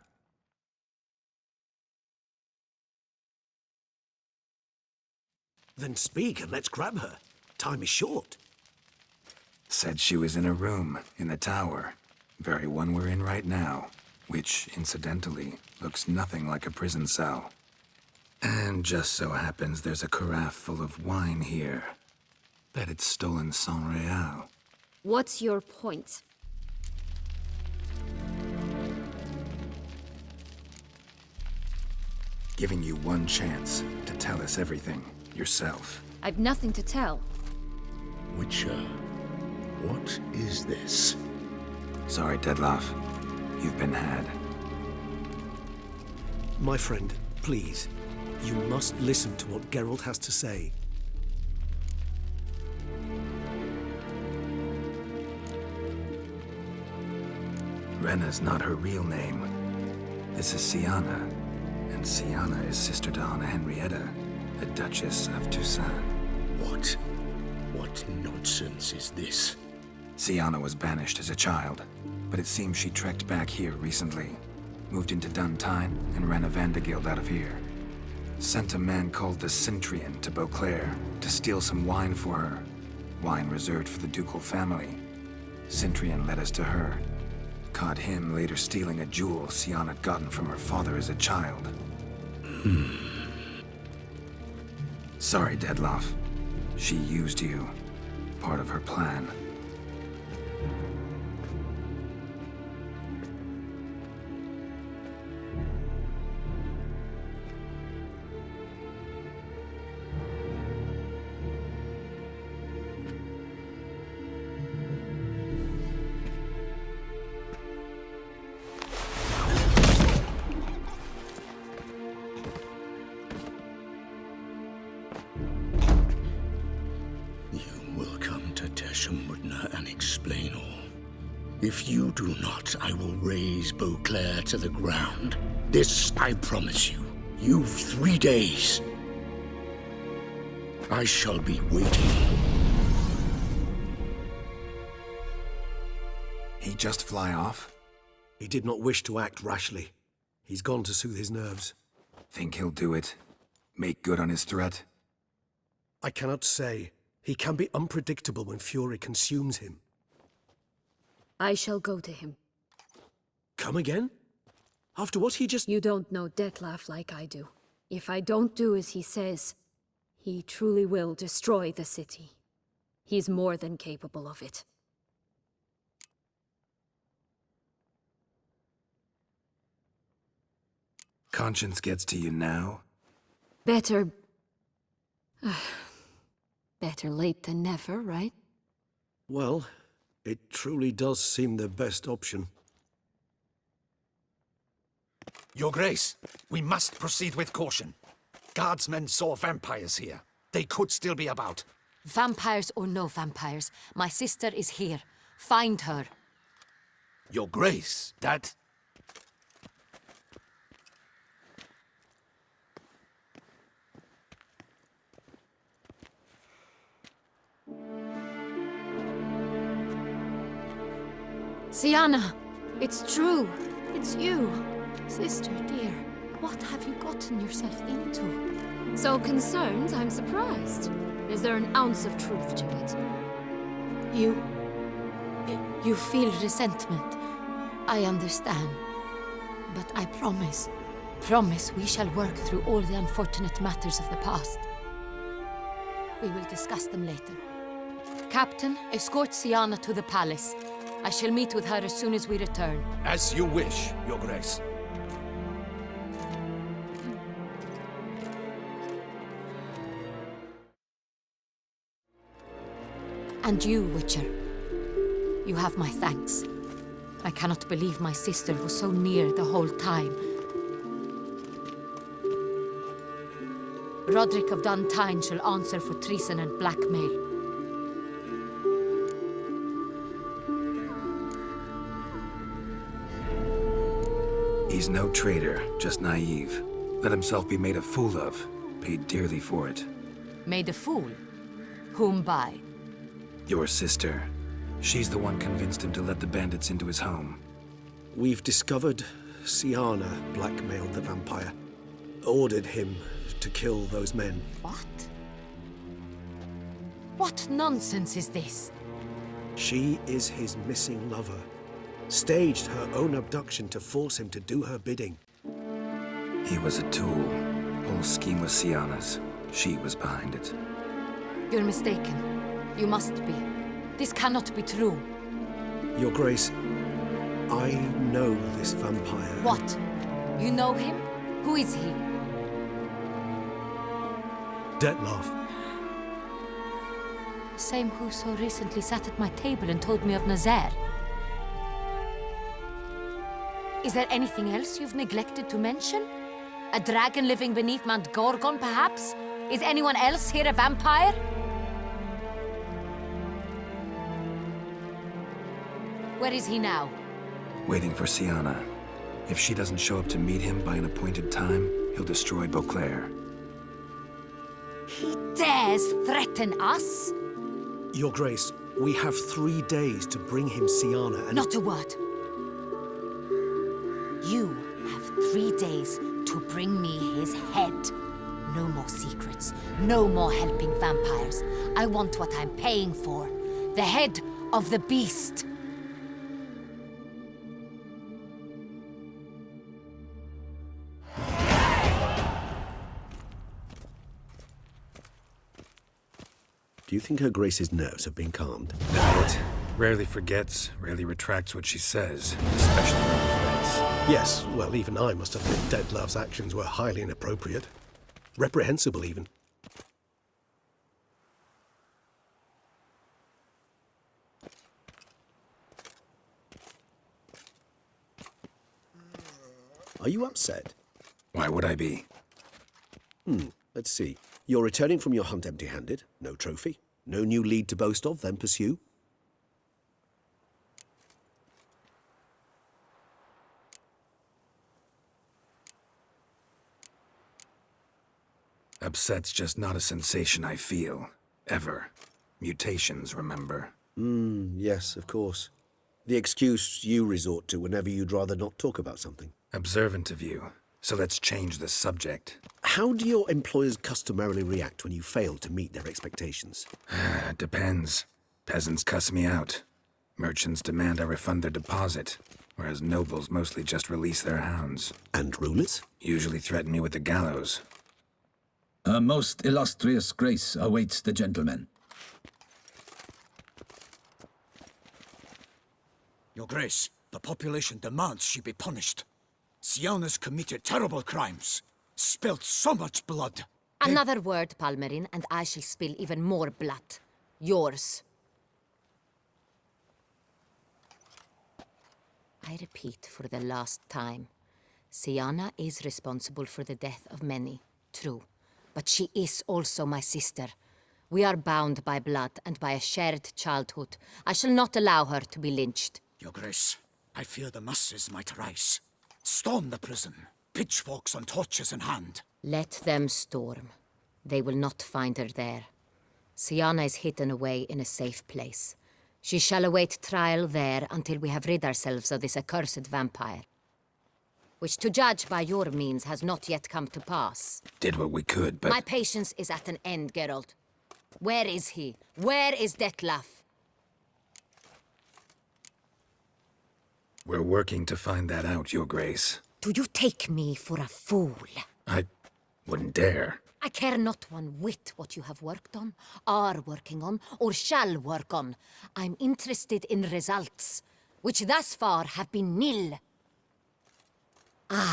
Then speak and let's grab her. Time is short. Said she was in a room in the tower. Very one we're in right now. Which, incidentally, looks nothing like a prison cell. And just so happens there's a carafe full of wine here. Bet it's stolen San Real. What's your point? Giving you one chance to tell us everything yourself. I've nothing to tell. Witcher, what is this? Sorry, Dettlaff. You've been had. My friend, please. You must listen to what Geralt has to say. Renna's not her real name. This is Sienna, and Sienna is sister to Anna Henrietta, the Duchess of Toussaint. What? What nonsense is this? Sienna was banished as a child, but it seems she trekked back here recently. Moved into Duntine and ran a Vandergild out of here. Sent a man called the Centurion to Beauclair to steal some wine for her. Wine reserved for the ducal family. Centurion led us to her. Caught him later stealing a jewel Siana had gotten from her father as a child. Sorry, Dettlaff. She used you. Part of her plan. And explain all. If you do not, I will raze Beauclair to the ground. This I promise you. You've 3 days. I shall be waiting. He just fly off? He did not wish to act rashly. He's gone to soothe his nerves. Think he'll do it? Make good on his threat? I cannot say. He can be unpredictable when fury consumes him. I shall go to him. Come again? After what he just... You don't know Dettlaff like I do. If I don't do as he says, he truly will destroy the city. He's more than capable of it. Conscience gets to you now? Better... better late than never, right? Well, it truly does seem the best option. Your Grace, we must proceed with caution. Guardsmen saw vampires here. They could still be about. Vampires or no vampires, my sister is here. Find her. Your Grace, that... Siana, it's true. It's you. Sister, dear, what have you gotten yourself into? So concerned, I'm surprised. Is there an ounce of truth to it? You feel resentment. I understand. But I promise we shall work through all the unfortunate matters of the past. We will discuss them later. Captain, escort Siana to the palace. I shall meet with her as soon as we return. As you wish, Your Grace. And you, Witcher. You have my thanks. I cannot believe my sister was so near the whole time. Roderick of Duntine shall answer for treason and blackmail. He's no traitor, just naive. Let himself be made a fool of. Paid dearly for it. Made a fool? Whom by? Your sister. She's the one convinced him to let the bandits into his home. We've discovered Siana blackmailed the vampire. Ordered him to kill those men. What? What nonsense is this? She is his missing lover. Staged her own abduction to force him to do her bidding. He was a tool. Whole scheme was Siana's. She was behind it. You're mistaken. You must be. This cannot be true. Your Grace, I know this vampire. What? You know him? Who is he? Dettlaff. The same who so recently sat at my table and told me of Nazaire. Is there anything else you've neglected to mention? A dragon living beneath Mount Gorgon, perhaps? Is anyone else here a vampire? Where is he now? Waiting for Siana. If she doesn't show up to meet him by an appointed time, he'll destroy Beauclair. He dares threaten us? Your Grace, we have 3 days to bring him Siana and... Not a word. You have 3 days to bring me his head. No more secrets. No more helping vampires. I want what I'm paying for. The head of the beast. Do you think Her Grace's nerves have been calmed? It rarely forgets, rarely retracts what she says, especially when threats. Yes, well, even I must admit Detlav's actions were highly inappropriate. Reprehensible, even. Are you upset? Why would I be? Let's see. You're returning from your hunt empty-handed. No trophy. No new lead to boast of, then pursue. Upset's just not a sensation I feel. Ever. Mutations, remember? Yes, of course. The excuse you resort to whenever you'd rather not talk about something. Observant of you. So let's change the subject. How do your employers customarily react when you fail to meet their expectations? Depends. Peasants cuss me out. Merchants demand I refund their deposit, whereas nobles mostly just release their hounds. And rulers? Usually threaten me with the gallows. A most illustrious grace awaits the gentleman. Your Grace, the population demands she be punished. Syanna's committed terrible crimes. Spilt so much blood. Another word, Palmerin, and I shall spill even more blood. Yours. I repeat for the last time. Syanna is responsible for the death of many, true. But she is also my sister. We are bound by blood and by a shared childhood. I shall not allow her to be lynched. Your Grace, I fear the masses might rise. Storm the prison, pitchforks and torches in hand. Let them storm. They will not find her there. Syanna is hidden away in a safe place. She shall await trial there until we have rid ourselves of this accursed vampire. Which, to judge by your means, has not yet come to pass. Did what we could, but... My patience is at an end, Geralt. Where is he? Where is Detlav? We're working to find that out, Your Grace. Do you take me for a fool? I wouldn't dare. I care not one whit what you have worked on, are working on, or shall work on. I'm interested in results, which thus far have been nil. At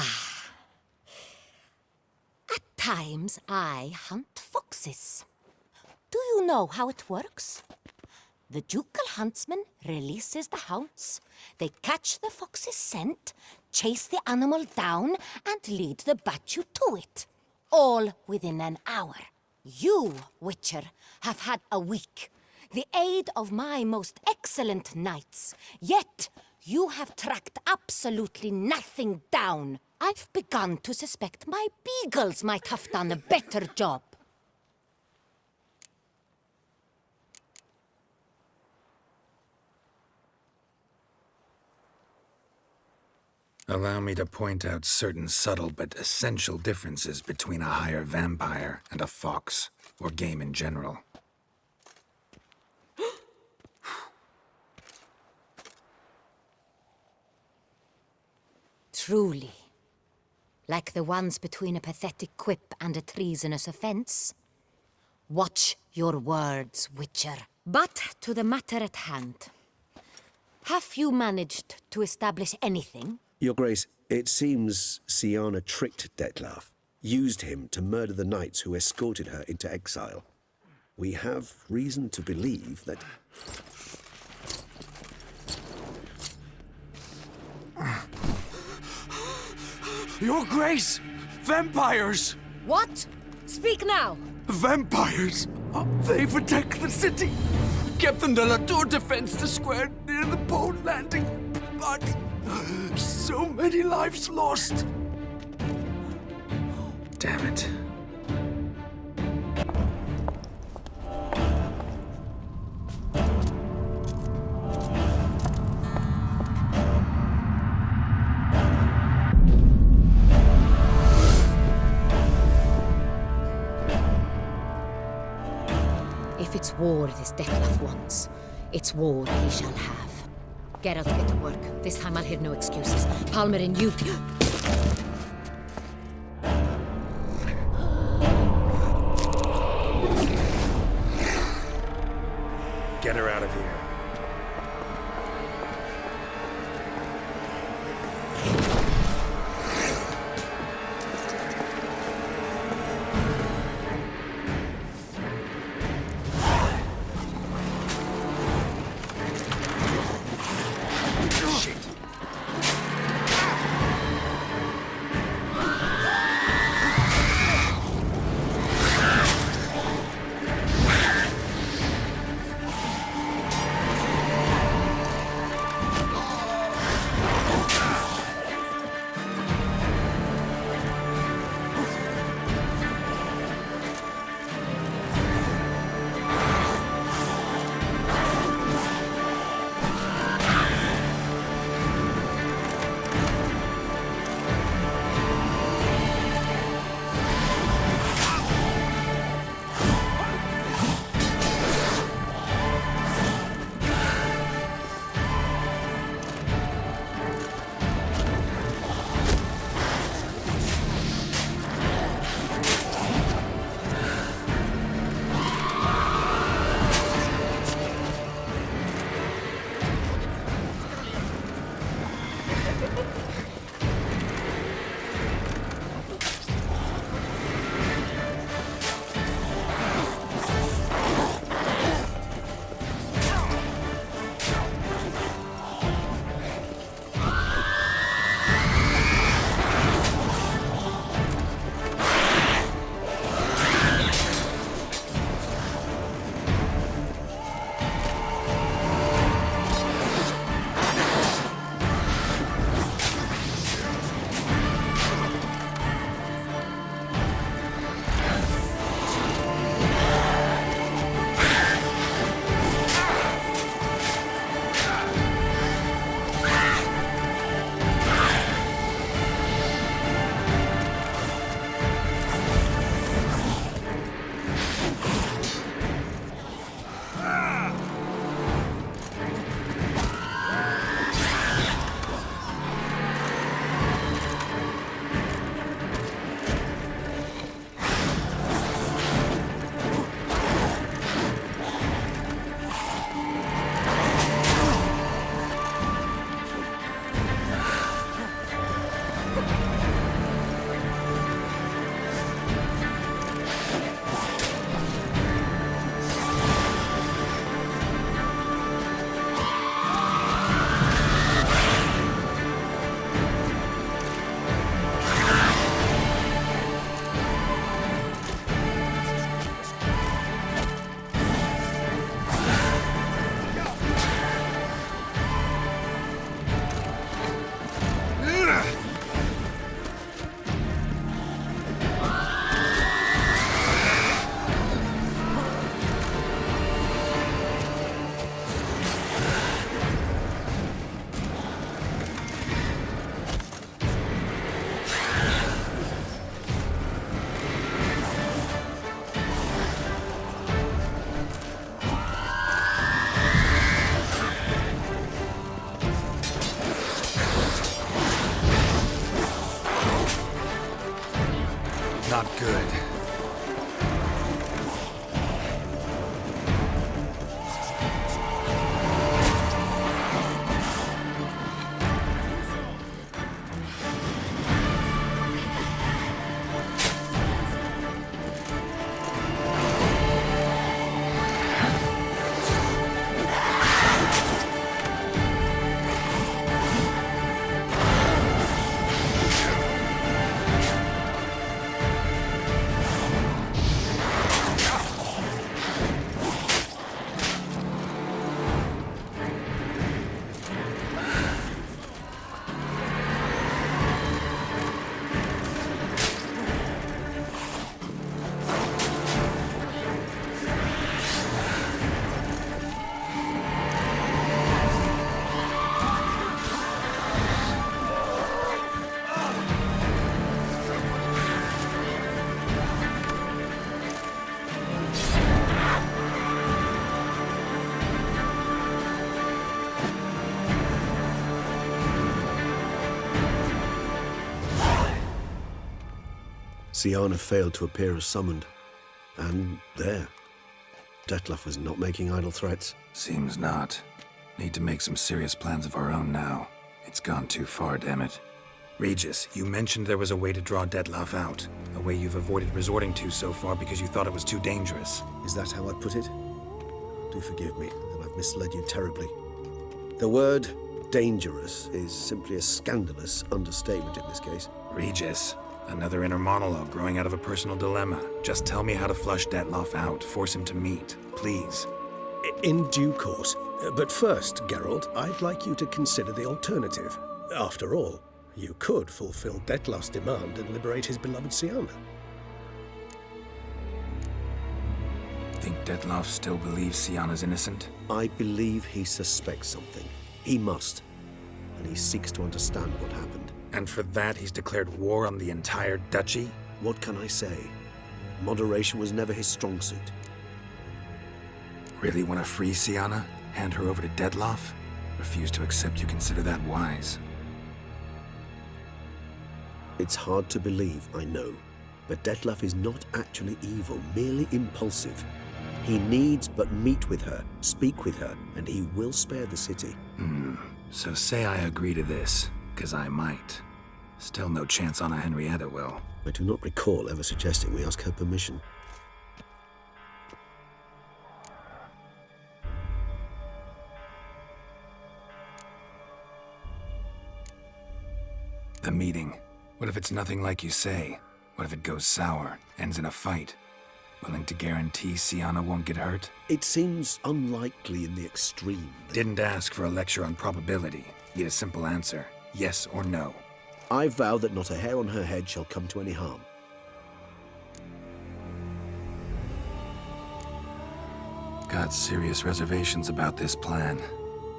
times, I hunt foxes. Do you know how it works? The ducal huntsman releases the hounds. They catch the fox's scent, chase the animal down, and lead the battue to it. All within an hour. You, Witcher, have had a week. The aid of my most excellent knights. Yet, you have tracked absolutely nothing down. I've begun to suspect my beagles might have done a better job. Allow me to point out certain subtle but essential differences between a higher vampire and a fox, or game in general. Truly. Like the ones between a pathetic quip and a treasonous offense. Watch your words, Witcher. But to the matter at hand. Have you managed to establish anything? Your Grace, it seems Syanna tricked Detlav, used him to murder the knights who escorted her into exile. We have reason to believe that... Your Grace! Vampires! What? Speak now! Vampires! They protect the city! Captain de la Tour defends the square near the boat landing, but... so many lives lost! Damn it. If it's war this Dettlaff wants, it's war he shall have. Geralt, get to work. This time I'll hear no excuses. Palmer and you... Get her out of here. Syanna failed to appear as summoned. And there. Dettlaff was not making idle threats. Seems not. Need to make some serious plans of our own now. It's gone too far, damn it. Regis, you mentioned there was a way to draw Dettlaff out. A way you've avoided resorting to so far because you thought it was too dangerous. Is that how I'd put it? Do forgive me that I've misled you terribly. The word dangerous is simply a scandalous understatement in this case. Regis, another inner monologue growing out of a personal dilemma. Just tell me how to flush Dettlaff out, force him to meet, please. In due course. But first, Geralt, I'd like you to consider the alternative. After all, you could fulfill Dettlaff's demand and liberate his beloved Syanna. Think Dettlaff still believes Syanna's innocent? I believe he suspects something. He must. And he seeks to understand what happened. And for that, he's declared war on the entire duchy? What can I say? Moderation was never his strong suit. Really want to free Syanna? Hand her over to Dettlaff? Refuse to accept you consider that wise. It's hard to believe, I know. But Dettlaff is not actually evil, merely impulsive. He needs but meet with her, speak with her, and he will spare the city. So say I agree to this, 'cause I might. Still no chance Anna Henrietta will. I do not recall ever suggesting we ask her permission. The meeting. What if it's nothing like you say? What if it goes sour, ends in a fight? Willing to guarantee Syanna won't get hurt? It seems unlikely in the extreme. Didn't ask for a lecture on probability. Need a simple answer. Yes or no. I vow that not a hair on her head shall come to any harm. Got serious reservations about this plan.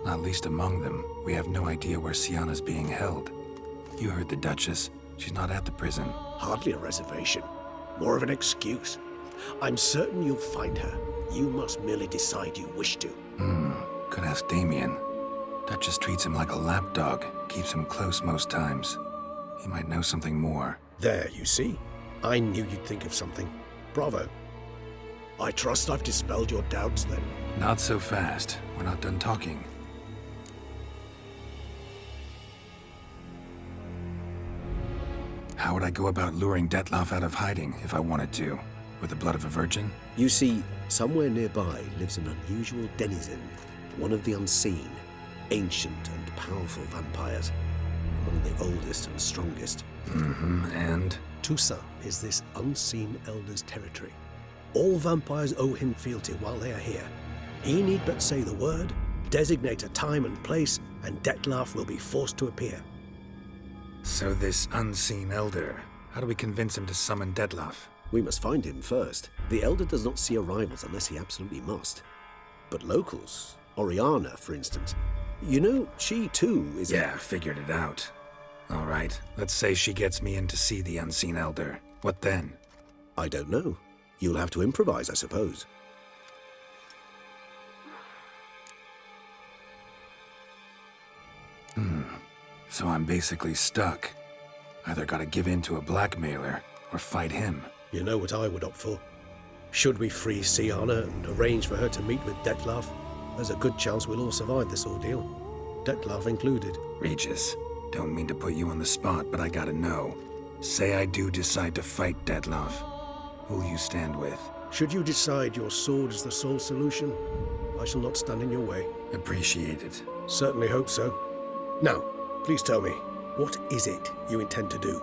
Not least among them, we have no idea where Syanna's being held. You heard the Duchess. She's not at the prison. Hardly a reservation. More of an excuse. I'm certain you'll find her. You must merely decide you wish to. Could ask Damien. Duchess treats him like a lapdog. Keeps him close most times. He might know something more. There, you see? I knew you'd think of something. Bravo. I trust I've dispelled your doubts, then. Not so fast. We're not done talking. How would I go about luring Dettlaff out of hiding if I wanted to? With the blood of a virgin? You see, somewhere nearby lives an unusual denizen, one of the unseen, ancient and powerful vampires, among the oldest and strongest. And? Toussaint is this unseen elder's territory. All vampires owe him fealty while they are here. He need but say the word, designate a time and place, and Dettlaff will be forced to appear. So this unseen elder, how do we convince him to summon Dettlaff? We must find him first. The elder does not see arrivals unless he absolutely must. But locals, Oriana, for instance, you know, she too is Yeah, figured it out. All right, let's say she gets me in to see the unseen elder. What then? I don't know. You'll have to improvise, I suppose. So I'm basically stuck. Either gotta give in to a blackmailer, or fight him. You know what I would opt for. Should we free Syanna and arrange for her to meet with Dettlaff, there's a good chance we'll all survive this ordeal. Dettlaff included. Regis, don't mean to put you on the spot, but I gotta know. Say I do decide to fight Dettlaff. Who'll you stand with? Should you decide your sword is the sole solution, I shall not stand in your way. Appreciate it. Certainly hope so. Now, please tell me, what is it you intend to do?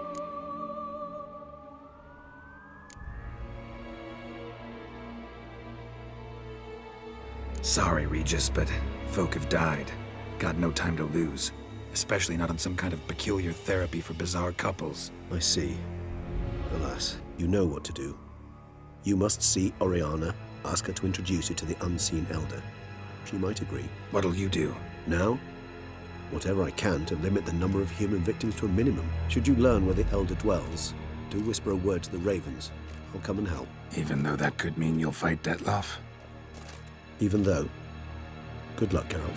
Sorry, Regis, but folk have died. Got no time to lose. Especially not on some kind of peculiar therapy for bizarre couples. I see. Alas, you know what to do. You must see Oriana, ask her to introduce you to the unseen elder. She might agree. What'll you do? Now? Whatever I can to limit the number of human victims to a minimum. Should you learn where the elder dwells, do whisper a word to the ravens. I'll come and help. Even though that could mean you'll fight Dettlaff? Even though. Good luck, Geralt.